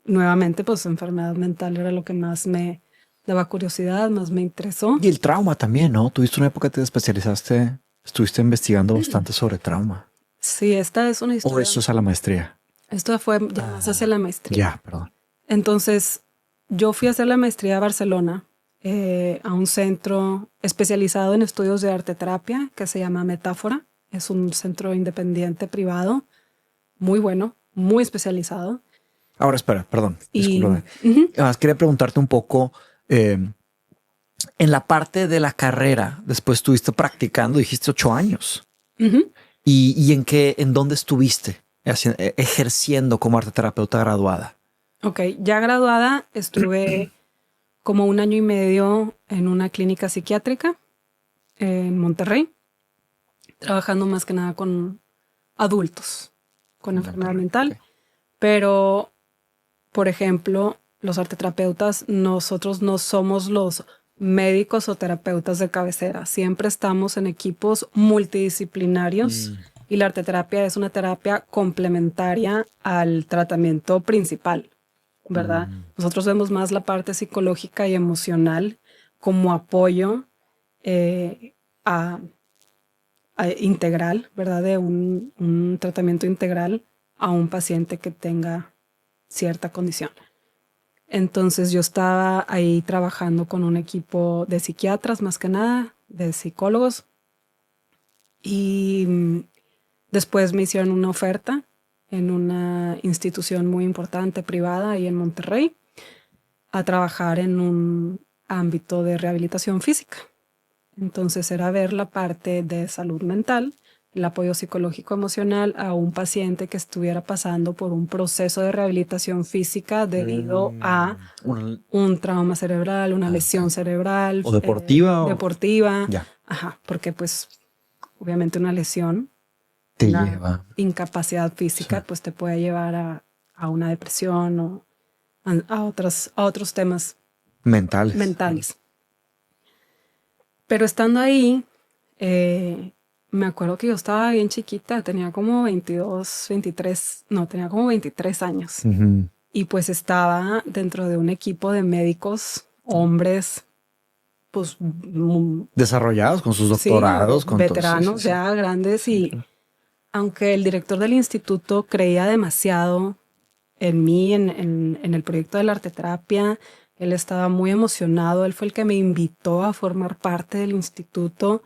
Nuevamente, pues enfermedad mental era lo que más me daba curiosidad, más me interesó. Y el trauma también, ¿no? Tuviste una época que te especializaste, estuviste investigando bastante sobre trauma. Sí, esta es una historia. ¿O eso es a la maestría? Esto fue ya más hacia la maestría. Ya, perdón. Entonces, yo fui a hacer la maestría a Barcelona, a un centro especializado en estudios de arteterapia que se llama Metáfora. Es un centro independiente privado, muy bueno, muy especializado. Ahora espera, perdón, discúlpame. Quería preguntarte un poco, en la parte de la carrera, después estuviste practicando, dijiste 8 años. ¿Y en dónde estuviste ejerciendo como arteterapeuta graduada? Ok, ya graduada estuve como 1 año y medio en una clínica psiquiátrica en Monterrey, trabajando más que nada con adultos con enfermedad mental. Okay. Pero, por ejemplo, los arteterapeutas, nosotros no somos los médicos o terapeutas de cabecera. Siempre estamos en equipos multidisciplinarios y la arteterapia es una terapia complementaria al tratamiento principal, ¿verdad? Nosotros vemos más la parte psicológica y emocional como apoyo integral, ¿verdad? De un tratamiento integral a un paciente que tenga cierta condición. Entonces yo estaba ahí trabajando con un equipo de psiquiatras, más que nada, de psicólogos, y después me hicieron una oferta en una institución muy importante privada ahí en Monterrey a trabajar en un ámbito de rehabilitación física. Entonces era ver la parte de salud mental, el apoyo psicológico emocional a un paciente que estuviera pasando por un proceso de rehabilitación física debido a un trauma cerebral, una lesión cerebral. ¿O deportiva? Deportiva. Ya. Ajá, porque pues obviamente una lesión, te lleva incapacidad física, sí, pues te puede llevar a una depresión o a otros temas mentales. Pero estando ahí, me acuerdo que yo estaba bien chiquita, tenía como 23 años. Y pues estaba dentro de un equipo de médicos, hombres, pues desarrollados con sus doctorados, sí, con veteranos ya grandes y aunque el director del instituto creía demasiado en mí, en el proyecto de la arteterapia, él estaba muy emocionado, él fue el que me invitó a formar parte del instituto,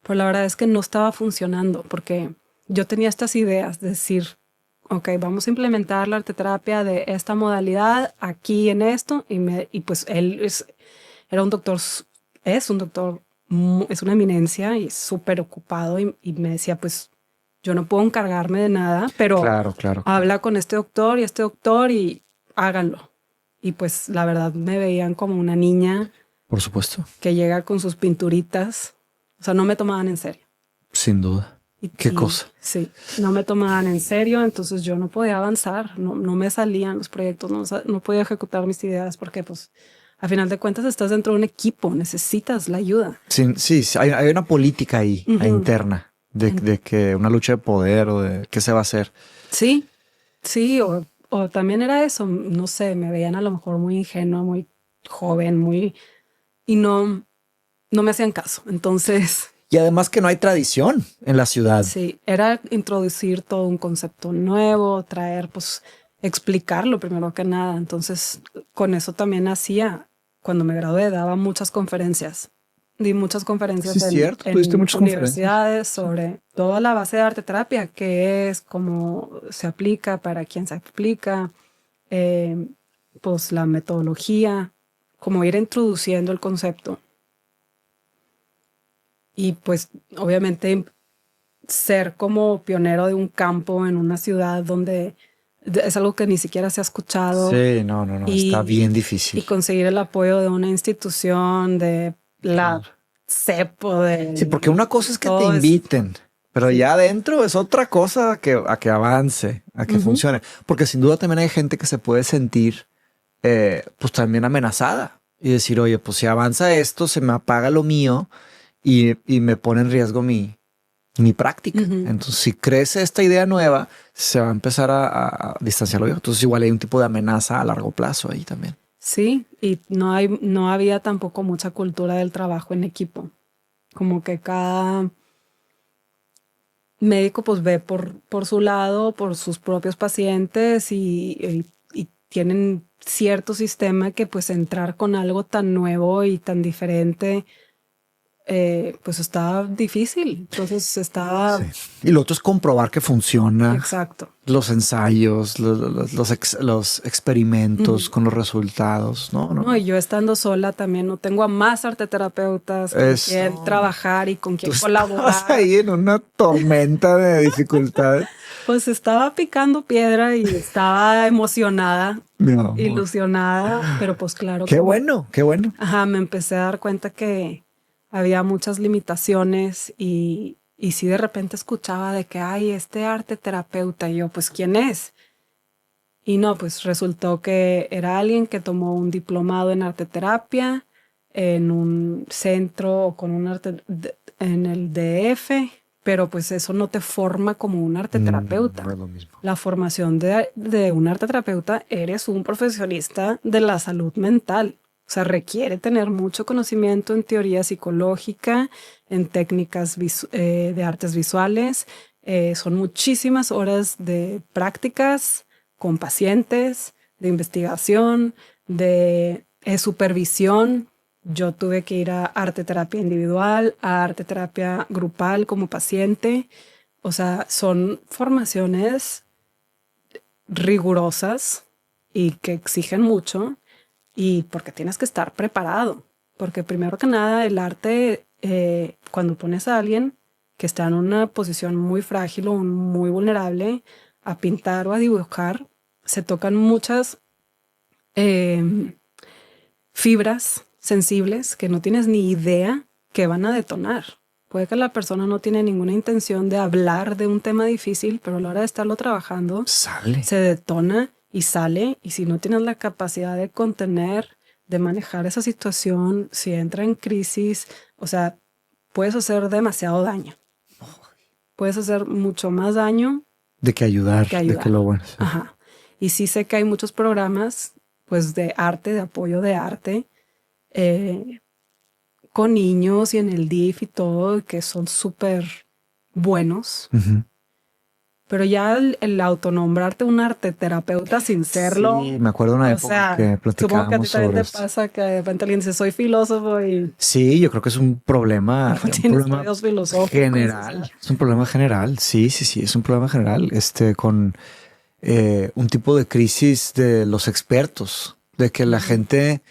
pero la verdad es que no estaba funcionando porque yo tenía estas ideas de decir, ok, vamos a implementar la arteterapia de esta modalidad aquí en esto, y pues él era un doctor, es un doctor, es una eminencia y es súper ocupado y me decía, pues yo no puedo encargarme de nada, pero Claro. habla con este doctor y háganlo. Y pues la verdad me veían como una niña. Por supuesto. Que llega con sus pinturitas. O sea, no me tomaban en serio. Sin duda. ¿Qué cosa? Sí, no me tomaban en serio, entonces yo no podía avanzar, no me salían los proyectos, no podía ejecutar mis ideas porque pues a final de cuentas estás dentro de un equipo, necesitas la ayuda. Sí, hay una política ahí interna de que una lucha de poder o de qué se va a hacer. Sí, o también era eso, no sé, me veían a lo mejor muy ingenua, muy joven, y no me hacían caso. Entonces, y además que no hay tradición en la ciudad. Sí, era introducir todo un concepto nuevo, pues explicarlo primero que nada. Entonces, con eso también cuando me gradué, daba muchas conferencias. Di muchas conferencias Tuviste en muchas universidades sobre toda la base de arteterapia, qué es, cómo se aplica, para quién se aplica, pues la metodología, cómo ir introduciendo el concepto. Y pues obviamente ser como pionero de un campo en una ciudad donde es algo que ni siquiera se ha escuchado. Sí, no, está bien difícil. Y conseguir el apoyo de una institución, de la CEPO. Sí, porque una cosa es que te inviten, pero ya adentro es otra cosa a que avance, a que funcione. Porque sin duda también hay gente que se puede sentir pues también amenazada y decir, oye, pues si avanza esto, se me apaga lo mío y me pone en riesgo mi práctica. Entonces, si crece esta idea nueva, se va a empezar a distanciar lo viejo. Entonces, igual hay un tipo de amenaza a largo plazo ahí también. Sí, y no había tampoco mucha cultura del trabajo en equipo. Como que cada médico pues ve por su lado, por sus propios pacientes y tienen cierto sistema que pues entrar con algo tan nuevo y tan diferente pues estaba difícil. Entonces estaba... Sí. Y lo otro es comprobar que funciona. Exacto. Los ensayos, los experimentos con los resultados. No, y yo estando sola también no tengo a más arteterapeutas con quien trabajar y con quien colaborar. Estás ahí en una tormenta de dificultades. Pues estaba picando piedra y estaba emocionada, ilusionada, pero pues claro. Qué bueno. Ajá, me empecé a dar cuenta que había muchas limitaciones y si de repente escuchaba de que hay este arteterapeuta y yo, pues ¿quién es? Y no, pues resultó que era alguien que tomó un diplomado en arteterapia en un centro o con un en el DF, pero pues eso no te forma como un arteterapeuta. No es lo mismo. La formación de un arteterapeuta, eres un profesionista de la salud mental. O sea, requiere tener mucho conocimiento en teoría psicológica, en técnicas de artes visuales. Son muchísimas horas de prácticas con pacientes, de investigación, de supervisión. Yo tuve que ir a arteterapia individual, a arteterapia grupal como paciente. O sea, son formaciones rigurosas y que exigen mucho. Y porque tienes que estar preparado. Porque primero que nada, el arte, cuando pones a alguien que está en una posición muy frágil o muy vulnerable a pintar o a dibujar, se tocan muchas fibras sensibles que no tienes ni idea que van a detonar. Puede que la persona no tiene ninguna intención de hablar de un tema difícil, pero a la hora de estarlo trabajando, se detona y sale. Y si no tienes la capacidad de contener, de manejar esa situación, si entra en crisis, o sea, puedes hacer demasiado daño. Puedes hacer mucho más daño de que ayudar. De que lo bueno. Sí. Ajá. Y sí sé que hay muchos programas pues de arte, de apoyo de arte, con niños y en el DIF y todo, que son súper buenos. Pero ya el autonombrarte un arteterapeuta sin serlo. Sí, me acuerdo una época que platicábamos supongo que a ti también te esto. pasa que de repente alguien dice, soy filósofo y... Sí, yo creo que es un problema, No tienes estudios filosóficos. general. Es un problema general. Sí, es un problema general. Con un tipo de crisis de los expertos, de que la gente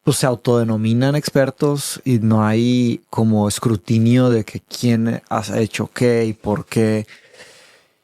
pues se autodenominan expertos y no hay como escrutinio de que quién ha hecho qué y por qué.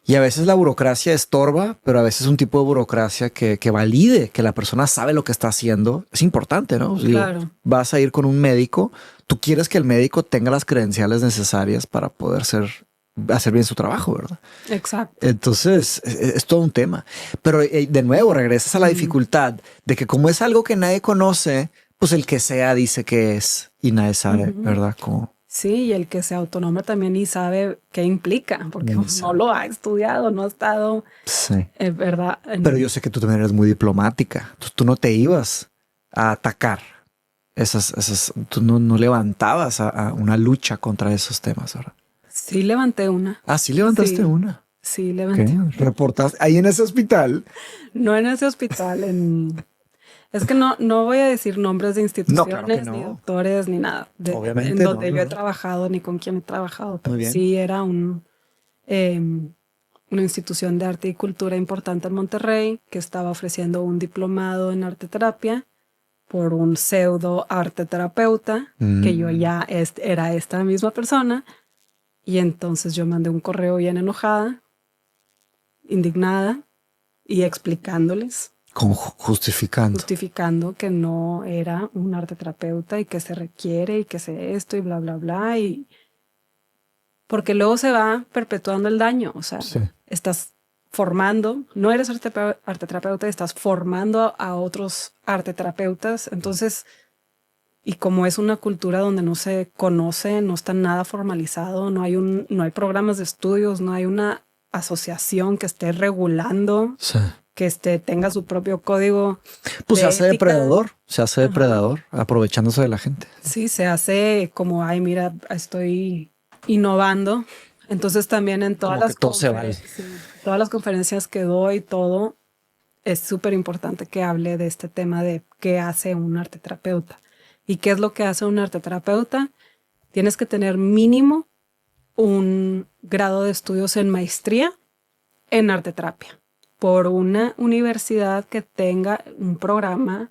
Y a veces la burocracia estorba, pero a veces un tipo de burocracia que valide que la persona sabe lo que está haciendo es importante, ¿no? Claro. Digo, vas a ir con un médico, tú quieres que el médico tenga las credenciales necesarias para poder hacer bien su trabajo, ¿verdad? Exacto. Entonces es todo un tema. Pero de nuevo regresas a la dificultad de que como es algo que nadie conoce, pues el que sea dice que es y nadie sabe, ¿verdad? Como... Sí, y el que se autonombra también y sabe qué implica, porque no lo ha estudiado, no ha estado, sí. ¿Verdad? Pero yo sé que tú también eres muy diplomática. Tú no te ibas a atacar tú no levantabas a una lucha contra esos temas, ¿verdad? Sí levanté una. Ah, sí levantaste una. Sí levanté. Reportaste ahí en ese hospital. No en ese hospital, Es que no voy a decir nombres de instituciones, claro que no. ni doctores, ni nada. Obviamente en donde no, yo he trabajado, ni con quién he trabajado. Pero Muy bien. sí era una institución de arte y cultura importante en Monterrey que estaba ofreciendo un diplomado en arte terapia por un pseudo arte terapeuta, que yo ya era esta misma persona. Y entonces yo mandé un correo bien enojada, indignada y explicándoles. Justificando que no era un arte terapeuta y que se requiere y que se esto y bla, bla, bla. Y porque luego se va perpetuando el daño. O sea, estás formando, no eres arte terapeuta, estás formando a otros arte terapeutas. Entonces, y como es una cultura donde no se conoce, no está nada formalizado, no hay programas de estudios, no hay una asociación que esté regulando. Sí. Que tenga su propio código. Pues se hace depredador, aprovechándose de la gente. Sí, se hace como, ay, mira, estoy innovando. Entonces también en todas todas las conferencias que doy, todo, es súper importante que hable de este tema de qué hace un arte terapeuta. ¿Y qué es lo que hace un arte terapeuta? Tienes que tener mínimo un grado de estudios en maestría en arte terapia por una universidad que tenga un programa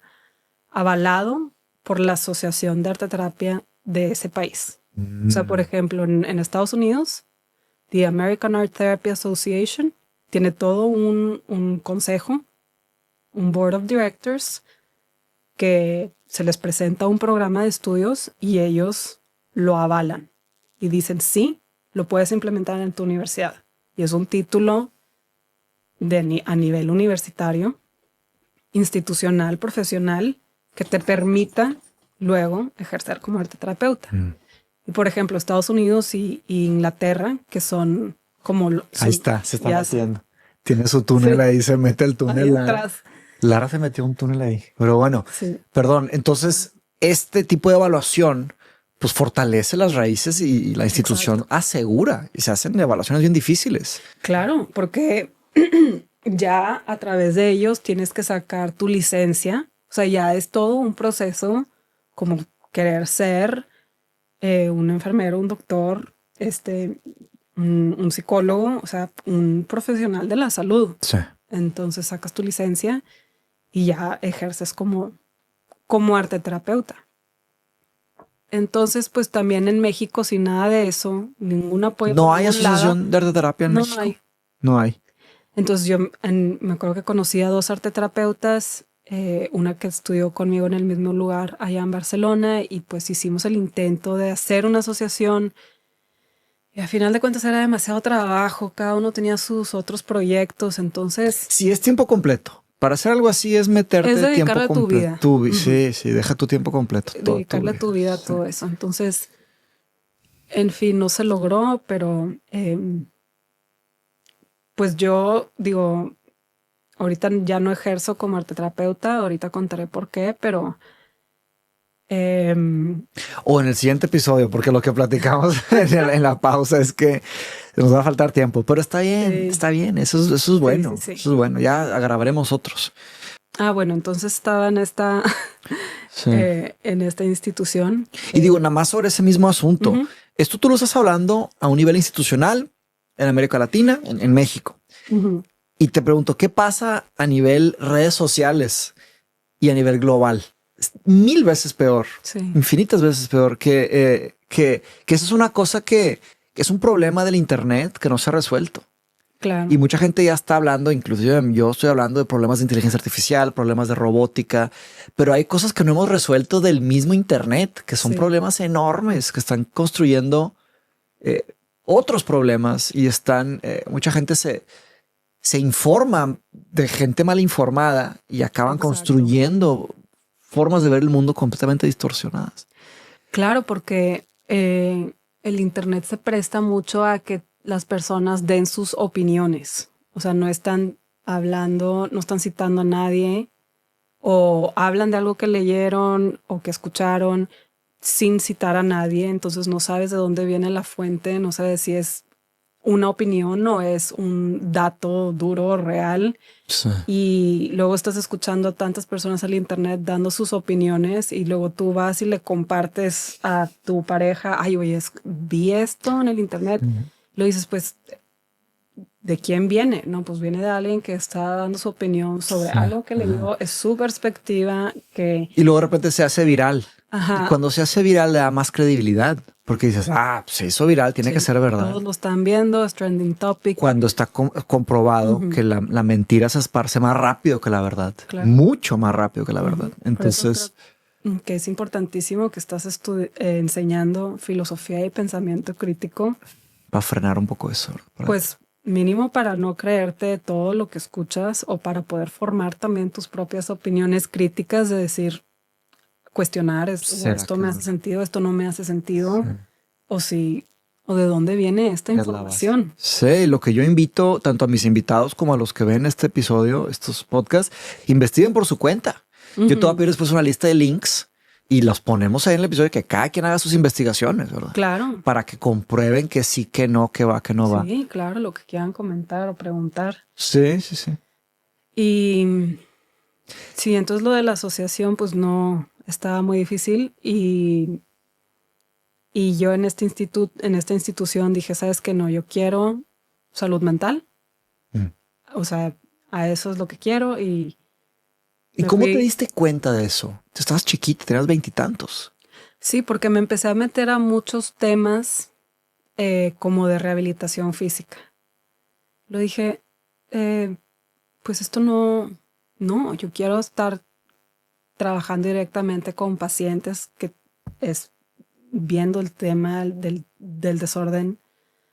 avalado por la Asociación de Arte Terapia de ese país. O sea, por ejemplo, en Estados Unidos, the American Art Therapy Association tiene todo un consejo, un board of directors, que se les presenta un programa de estudios y ellos lo avalan y dicen, sí, lo puedes implementar en tu universidad. Y es un título a nivel universitario, institucional, profesional, que te permita luego ejercer como arte terapeuta. Y por ejemplo, Estados Unidos y Inglaterra, que son como... Ahí está, se está metiendo. Tiene su túnel ahí, se mete el túnel. Lara se metió un túnel ahí. Pero bueno, perdón. Entonces, este tipo de evaluación pues fortalece las raíces y la institución asegura y se hacen evaluaciones bien difíciles. Claro, porque ya a través de ellos tienes que sacar tu licencia. O sea, ya es todo un proceso como querer ser un enfermero, un doctor, un psicólogo, o sea, un profesional de la salud. Sí. Entonces sacas tu licencia y ya ejerces como arte terapeuta. Entonces, pues también en México, sin nada de eso, ningún apoyo. ¿No hay asociación de arte terapia en México? No hay. Entonces yo me acuerdo que conocí a 2 arteterapeutas, una que estudió conmigo en el mismo lugar allá en Barcelona, y pues hicimos el intento de hacer una asociación. Y al final de cuentas era demasiado trabajo, cada uno tenía sus otros proyectos, entonces... Sí, es tiempo completo. Para hacer algo así es meterte tiempo completo. Tu vida. Sí, deja tu tiempo completo. Dedicarle tu vida a todo eso. Entonces, en fin, no se logró, pero pues yo digo, ahorita ya no ejerzo como arteterapeuta, ahorita contaré por qué, pero O en el siguiente episodio, porque lo que platicamos en la pausa es que nos va a faltar tiempo, pero está bien, eso es bueno, eso es bueno, ya grabaremos otros. Bueno, entonces estaba en esta, en esta institución. Y digo, nada más sobre ese mismo asunto, esto tú lo estás hablando a un nivel institucional en América Latina, en México. Y te pregunto, ¿qué pasa a nivel redes sociales y a nivel global? 1000 veces peor, infinitas veces peor, que eso es una cosa que es un problema del Internet que no se ha resuelto. Claro. Y mucha gente ya está hablando, inclusive yo estoy hablando de problemas de inteligencia artificial, problemas de robótica, pero hay cosas que no hemos resuelto del mismo Internet, que son problemas enormes, que están construyendo otros problemas y están, mucha gente se informa de gente mal informada y acaban construyendo formas de ver el mundo completamente distorsionadas. Claro, porque el Internet se presta mucho a que las personas den sus opiniones. O sea, no están hablando, no están citando a nadie, o hablan de algo que leyeron o que escucharon sin citar a nadie. Entonces no sabes de dónde viene la fuente, no sabes si es una opinión o es un dato duro, real. Sí. Y luego estás escuchando a tantas personas al Internet dando sus opiniones y luego tú vas y le compartes a tu pareja, ay, oye, vi esto en el Internet. Lo dices, pues, ¿de quién viene? No, pues viene de alguien que está dando su opinión sobre algo que leyó, es su perspectiva. Y luego de repente se hace viral. Y cuando se hace viral le da más credibilidad. Porque dices, se hizo viral, tiene que ser verdad. Todos lo están viendo, es trending topic. Cuando está comprobado que la mentira se esparce más rápido que la verdad. Claro. Mucho más rápido que la verdad. Entonces, que es importantísimo que estás enseñando filosofía y pensamiento crítico. Para frenar un poco eso. Pues mínimo para no creerte todo lo que escuchas o para poder formar también tus propias opiniones críticas de decir, cuestionar esto me hace sentido, esto no me hace sentido, o de dónde viene esta información. Sí, lo que yo invito tanto a mis invitados como a los que ven este episodio, estos podcasts, investiguen por su cuenta. Yo te voy a pedir después una lista de links y los ponemos ahí en el episodio, que cada quien haga sus investigaciones, ¿verdad? Claro. Para que comprueben que sí, que no, que va, que no va. Sí, claro, lo que quieran comentar o preguntar. Sí. Y sí, entonces lo de la asociación, pues no estaba muy difícil y yo en esta institución dije, ¿sabes qué? No, yo quiero salud mental. O sea, a eso es lo que quiero. ¿Y cómo te diste cuenta de eso? Tú estabas chiquita, tenías 20 y tantos. Sí, porque me empecé a meter a muchos temas como de rehabilitación física. Lo dije, pues esto no, yo quiero estar trabajando directamente con pacientes que es viendo el tema del desorden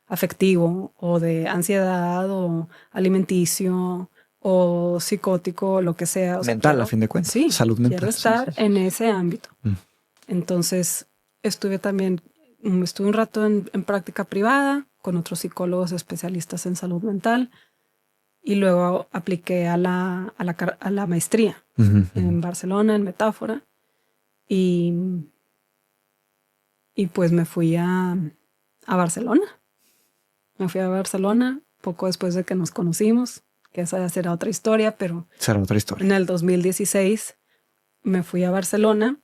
afectivo o de ansiedad o alimenticio o psicótico, lo que sea. Mental, a fin de cuentas. Sí, salud mental. Quiero estar en ese ámbito. Entonces estuve un rato en práctica privada con otros psicólogos especialistas en salud mental. Y luego apliqué a la maestría en Barcelona, en Metáfora. Y pues me fui a Barcelona. Me fui a Barcelona poco después de que nos conocimos, que esa será otra historia, pero... Será otra historia. En el 2016 me fui a Barcelona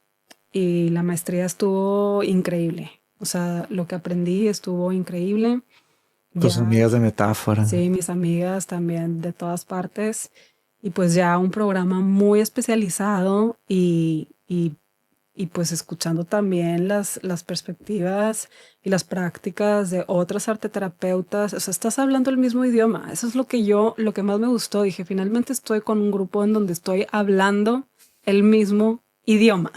y la maestría estuvo increíble. O sea, lo que aprendí estuvo increíble. Tus amigas de Metáfora. Sí, mis amigas también de todas partes. Y pues ya un programa muy especializado y pues escuchando también las perspectivas y las prácticas de otras arteterapeutas. O sea, estás hablando el mismo idioma. Eso es lo que más me gustó. Dije, finalmente estoy con un grupo en donde estoy hablando el mismo idioma.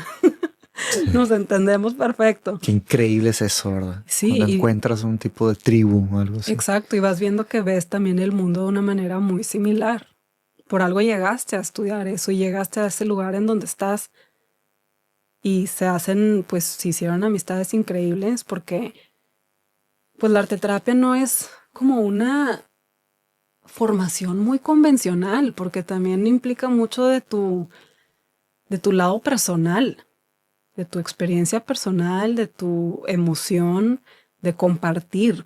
Nos entendemos perfecto. Qué increíble es eso, ¿verdad? Sí. Cuando encuentras un tipo de tribu o algo así. Exacto. Y vas viendo que ves también el mundo de una manera muy similar. Por algo llegaste a estudiar eso y llegaste a ese lugar en donde estás. Y se hicieron amistades increíbles porque pues la arteterapia no es como una formación muy convencional, porque también implica mucho de tu lado personal. de tu experiencia personal, de tu emoción, de compartir.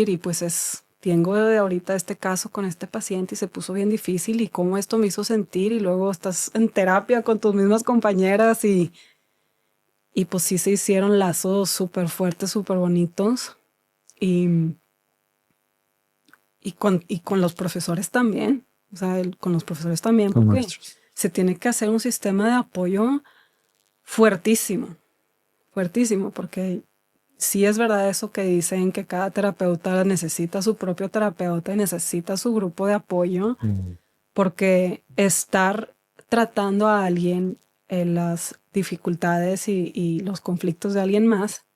Y pues tengo ahorita este caso con este paciente y se puso bien difícil y cómo esto me hizo sentir y luego estás en terapia con tus mismas compañeras y pues sí se hicieron lazos súper fuertes, súper bonitos y con los profesores también, o sea, con los profesores también, porque se tiene que hacer un sistema de apoyo fuertísimo, porque sí es verdad eso que dicen que cada terapeuta necesita su propio terapeuta y necesita su grupo de apoyo, porque estar tratando a alguien en las dificultades y los conflictos de alguien más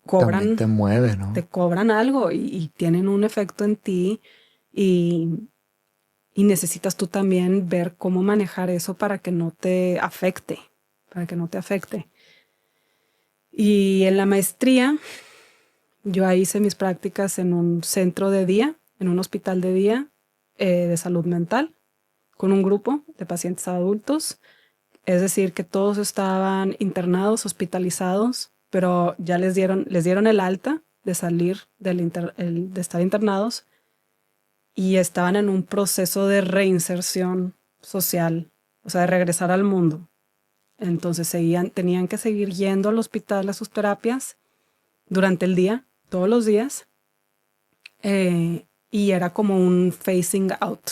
también te mueve, ¿no? Te cobran algo y tienen un efecto en ti y necesitas tú también ver cómo manejar eso para que no te afecte, Y en la maestría, yo ahí hice mis prácticas en un centro de día, en un hospital de día de salud mental, con un grupo de pacientes adultos. Es decir, que todos estaban internados, hospitalizados, pero ya les dieron el alta de salir de estar internados y estaban en un proceso de reinserción social, o sea, de regresar al mundo. Entonces tenían que seguir yendo al hospital a sus terapias durante el día, todos los días, y era como un phasing out,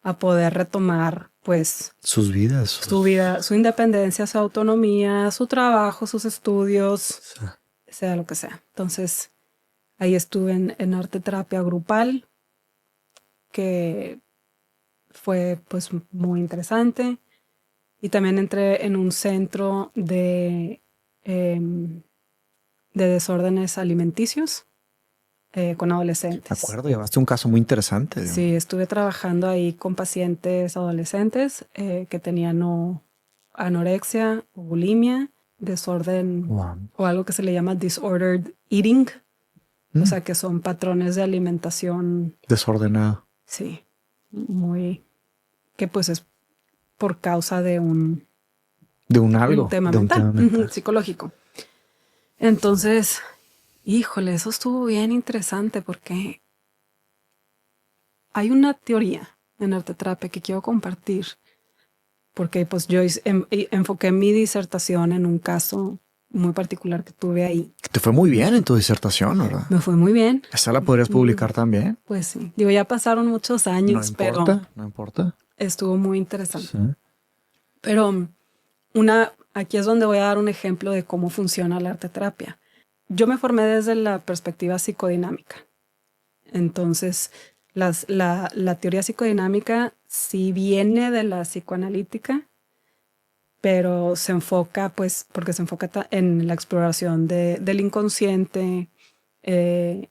a poder retomar pues sus vidas, su vida, su independencia, su autonomía, su trabajo, sus estudios, sea lo que sea. Entonces ahí estuve en arte terapia grupal, que fue pues muy interesante. Y también entré en un centro de desórdenes alimenticios con adolescentes. De acuerdo, llevaste un caso muy interesante. Sí, estuve trabajando ahí con pacientes adolescentes que tenían anorexia o bulimia, desorden o algo que se le llama disordered eating. O sea, que son patrones de alimentación desordenado. Sí, que pues es por causa de un tema mental. Psicológico. Entonces, híjole, eso estuvo bien interesante porque hay una teoría en arteterapia que quiero compartir porque pues yo enfoqué mi disertación en un caso muy particular que tuve ahí. Te fue muy bien en tu disertación, ¿verdad? Me fue muy bien. ¿Esa la podrías publicar también? Pues sí. Digo, ya pasaron muchos años, No importa. Estuvo muy interesante. Sí. Pero aquí es donde voy a dar un ejemplo de cómo funciona la arteterapia. Yo me formé desde la perspectiva psicodinámica. Entonces, la teoría psicodinámica sí viene de la psicoanalítica, pero se enfoca, pues, porque se enfoca en la exploración del inconsciente, en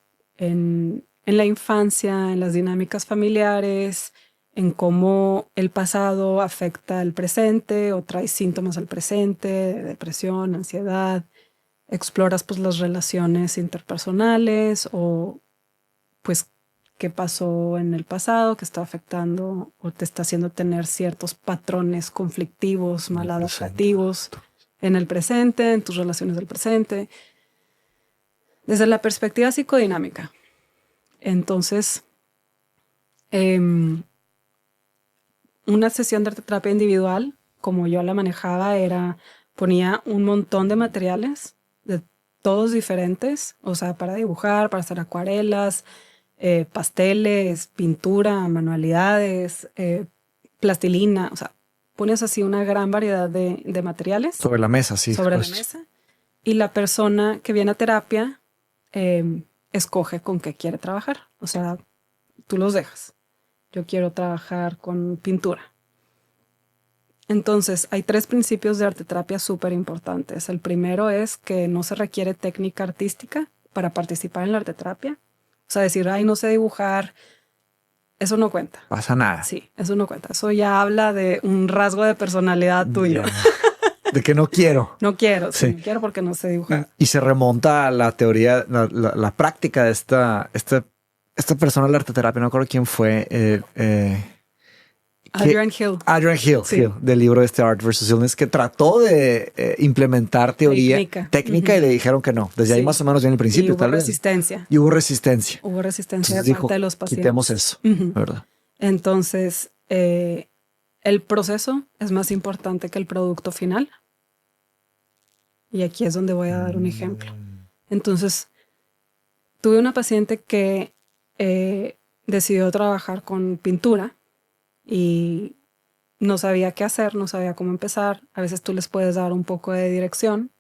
la infancia, en las dinámicas familiares, en cómo el pasado afecta al presente o trae síntomas al presente, de depresión, ansiedad. Exploras pues las relaciones interpersonales o pues qué pasó en el pasado que está afectando o te está haciendo tener ciertos patrones conflictivos, maladaptativos en el presente, en tus relaciones del presente. Desde la perspectiva psicodinámica. Entonces, una sesión de arteterapia individual, como yo la manejaba, ponía un montón de materiales, de todos diferentes, o sea, para dibujar, para hacer acuarelas, pasteles, pintura, manualidades, plastilina, o sea, pones así una gran variedad de materiales. Sobre la mesa, sí. Sobre la mesa. Y la persona que viene a terapia escoge con qué quiere trabajar. O sea, tú los dejas. Yo quiero trabajar con pintura. Entonces, hay 3 principios de arteterapia súper importantes. El primero es que no se requiere técnica artística para participar en la arteterapia. O sea, decir, ay, no sé dibujar, eso no cuenta. Pasa nada. Sí, eso no cuenta. Eso ya habla de un rasgo de personalidad tuyo. Yeah. De que no quiero. No quiero, sí. No quiero porque no sé dibujar. Y se remonta a la teoría, la práctica de esta persona de la arteterapia, no recuerdo quién fue. Adrian Hill. Adrian Hill, sí. Hill, del libro Art versus Illness, que trató de implementar teoría técnica y le dijeron que no. Desde ahí más o menos ya en el principio. Y hubo resistencia. Y hubo resistencia. Hubo resistencia Entonces de parte de los pacientes. Quitemos eso, ¿verdad? Entonces, el proceso es más importante que el producto final. Y aquí es donde voy a dar un ejemplo. Entonces, tuve una paciente que decidió trabajar con pintura y no sabía qué hacer, no sabía cómo empezar. A veces tú les puedes dar un poco de dirección.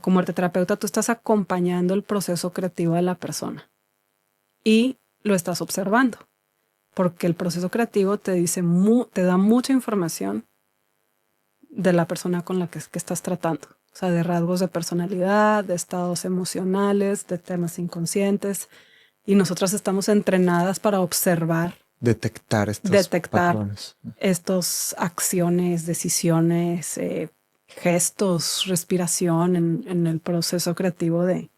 Como arteterapeuta, tú estás acompañando el proceso creativo de la persona y lo estás observando, porque el proceso creativo te dice te da mucha información de la persona con la que estás tratando. O sea, de rasgos de personalidad, de estados emocionales, de temas inconscientes. Y nosotras estamos entrenadas para observar, detectar patrones. Estas acciones, decisiones, gestos, respiración en el proceso creativo del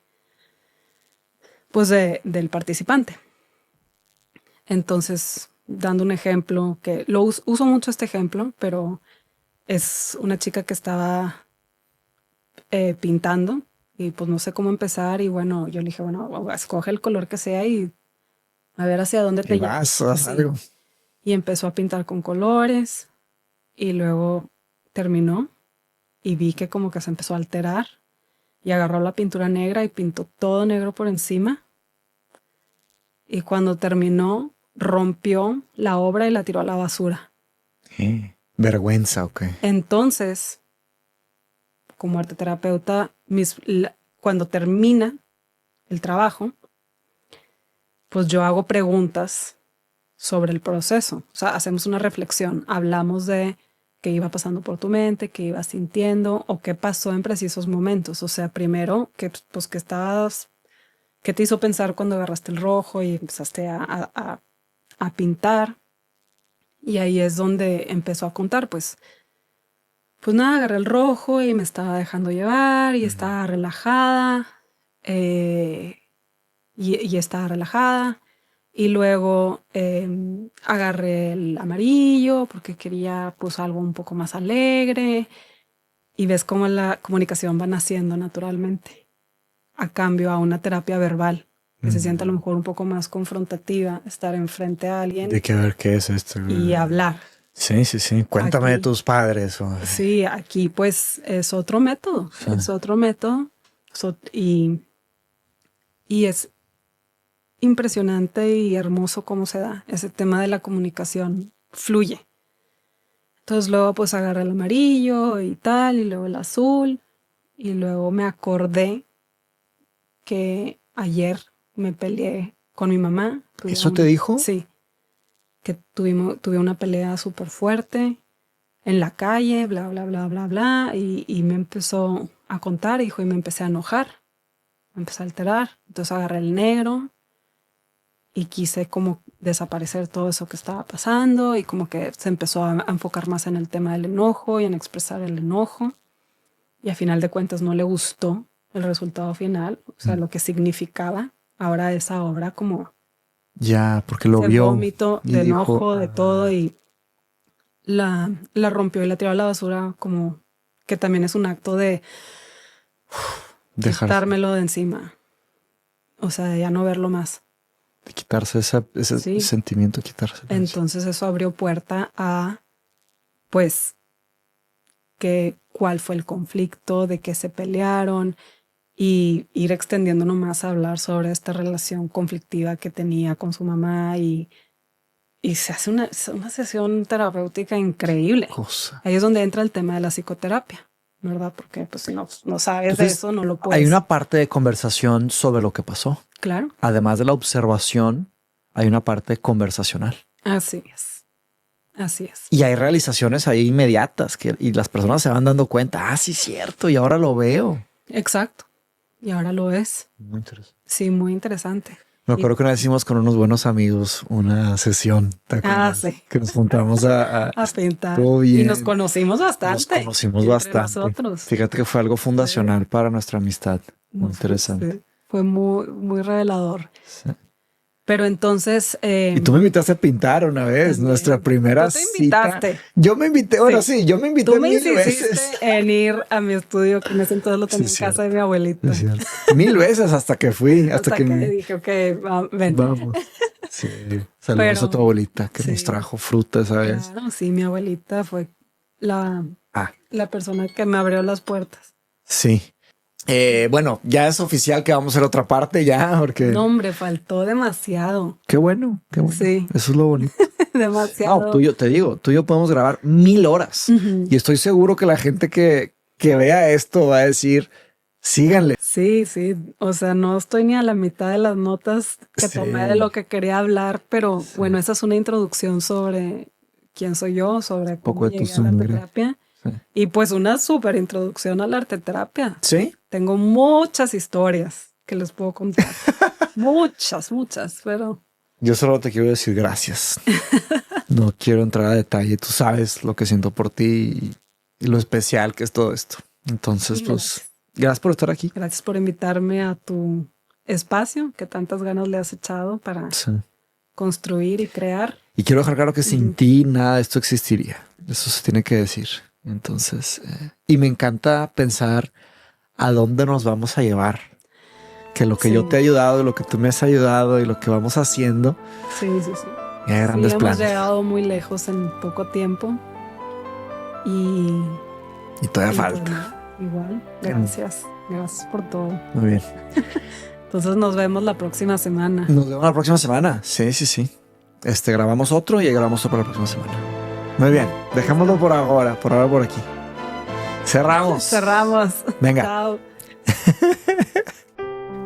participante. Entonces, dando un ejemplo, que lo uso mucho este ejemplo, pero es una chica que estaba pintando y pues no sé cómo empezar y bueno, yo le dije, bueno, escoge el color que sea y a ver hacia dónde te llevas. Algo. Y empezó a pintar con colores y luego terminó y vi que como que se empezó a alterar y agarró la pintura negra y pintó todo negro por encima. Y cuando terminó, rompió la obra y la tiró a la basura. Vergüenza, ok. Entonces, como arteterapeuta, cuando termina el trabajo, pues yo hago preguntas sobre el proceso. O sea, hacemos una reflexión. Hablamos de qué iba pasando por tu mente, qué ibas sintiendo o qué pasó en precisos momentos. O sea, primero, qué te hizo pensar cuando agarraste el rojo y empezaste a pintar. Y ahí es donde empezó a contar, pues nada, agarré el rojo y me estaba dejando llevar y estaba relajada. Y estaba relajada. Y luego agarré el amarillo porque quería pues algo un poco más alegre. Y ves cómo la comunicación va naciendo naturalmente. A cambio a una terapia verbal. Que se siente a lo mejor un poco más confrontativa. Estar enfrente a alguien. De que ver qué es esto. Y hablar. Sí. Cuéntame de tus padres. Sí, aquí pues es otro método. Sí. Es otro método. Y es impresionante y hermoso cómo se da. Ese tema de la comunicación fluye. Entonces luego pues agarré el amarillo y tal, y luego el azul. Y luego me acordé que ayer me peleé con mi mamá. ¿Eso te dijo? Sí. Que tuve una pelea súper fuerte en la calle, bla, bla, bla, bla, bla. Y me empezó a contar, hijo, y me empecé a enojar. Me empecé a alterar. Entonces agarré el negro y quise como desaparecer todo eso que estaba pasando y como que se empezó a enfocar más en el tema del enojo y en expresar el enojo. Y a final de cuentas no le gustó el resultado final, o sea, lo que significaba ahora esa obra como... Ya, porque lo vio. Vómito, de enojo, de todo, y la rompió y la tiró a la basura, como que también es un acto de quitármelo de encima. O sea, de ya no verlo más. De quitarse ese sentimiento, quitarse. Entonces eso abrió puerta a, pues, cuál fue el conflicto, de qué se pelearon, y ir extendiéndonos más a hablar sobre esta relación conflictiva que tenía con su mamá y se hace una sesión terapéutica increíble. Ahí es donde entra el tema de la psicoterapia, ¿verdad? Porque pues si no sabes entonces, de eso, no lo puedes. Hay una parte de conversación sobre lo que pasó. Claro. Además de la observación, hay una parte conversacional. Así es. Así es. Y hay realizaciones ahí inmediatas y las personas se van dando cuenta. Sí, cierto. Y ahora lo veo. Exacto. Y ahora lo ves. Muy interesante. Sí, muy interesante. Me acuerdo que una vez hicimos con unos buenos amigos una sesión. Sí. Que nos juntamos a pintar. Y nos conocimos bastante. Nosotros. Fíjate que fue algo fundacional para nuestra amistad. Muy interesante. Sí. Fue muy, muy revelador. Sí. Pero entonces... y tú me invitaste a pintar una vez, también. Nuestra primera ¿Tú te invitaste? cita. Yo me invité, bueno, sí, yo me invité tú me 1000 veces. En ir a mi estudio, que en ese entonces lo tenía en casa de mi abuelita. 1000 veces hasta que fui. Hasta que dije, ok, ven. Vamos. Sí. Saludos a tu abuelita que nos trajo fruta, ¿sabes? Claro, sí, mi abuelita fue la persona que me abrió las puertas. Sí. Bueno, ya es oficial que vamos a hacer otra parte ya, porque... No, hombre, faltó demasiado. Qué bueno, qué bueno. Sí. Eso es lo bonito. Demasiado. No, tú y yo podemos grabar 1000 horas. Y estoy seguro que la gente que vea esto va a decir, síganle. Sí, sí. O sea, no estoy ni a la mitad de las notas que tomé de lo que quería hablar, pero bueno, esa es una introducción sobre quién soy yo, sobre cómo llegué a la arteterapia. Y pues una súper introducción a la arteterapia. Sí. Tengo muchas historias que les puedo contar. muchas, pero... Yo solo te quiero decir gracias. No quiero entrar a detalle. Tú sabes lo que siento por ti y lo especial que es todo esto. Entonces, pues, gracias por estar aquí. Gracias por invitarme a tu espacio que tantas ganas le has echado para construir y crear. Y quiero dejar claro que sin ti nada de esto existiría. Eso se tiene que decir. Entonces, y me encanta pensar a dónde nos vamos a llevar. Que lo que yo te he ayudado, lo que tú me has ayudado y lo que vamos haciendo. Sí. Y hay grandes planes. Hemos llegado muy lejos en poco tiempo. Y todavía falta. Igual, gracias. Gracias por todo. Muy bien. Entonces nos vemos la próxima semana. Nos vemos la próxima semana. Sí. Grabamos otro y grabamos otro para la próxima semana. Muy bien, dejémoslo por ahora por aquí. Cerramos. Venga. Chao.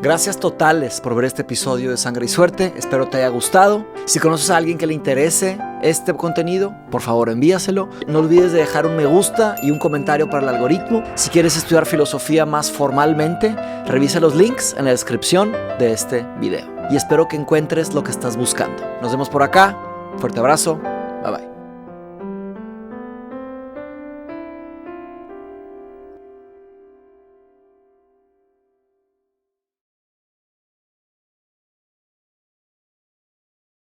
Gracias totales por ver este episodio de Sangre y Suerte. Espero te haya gustado. Si conoces a alguien que le interese este contenido, por favor envíaselo. No olvides de dejar un me gusta y un comentario para el algoritmo. Si quieres estudiar filosofía más formalmente, revisa los links en la descripción de este video. Y espero que encuentres lo que estás buscando. Nos vemos por acá. Fuerte abrazo.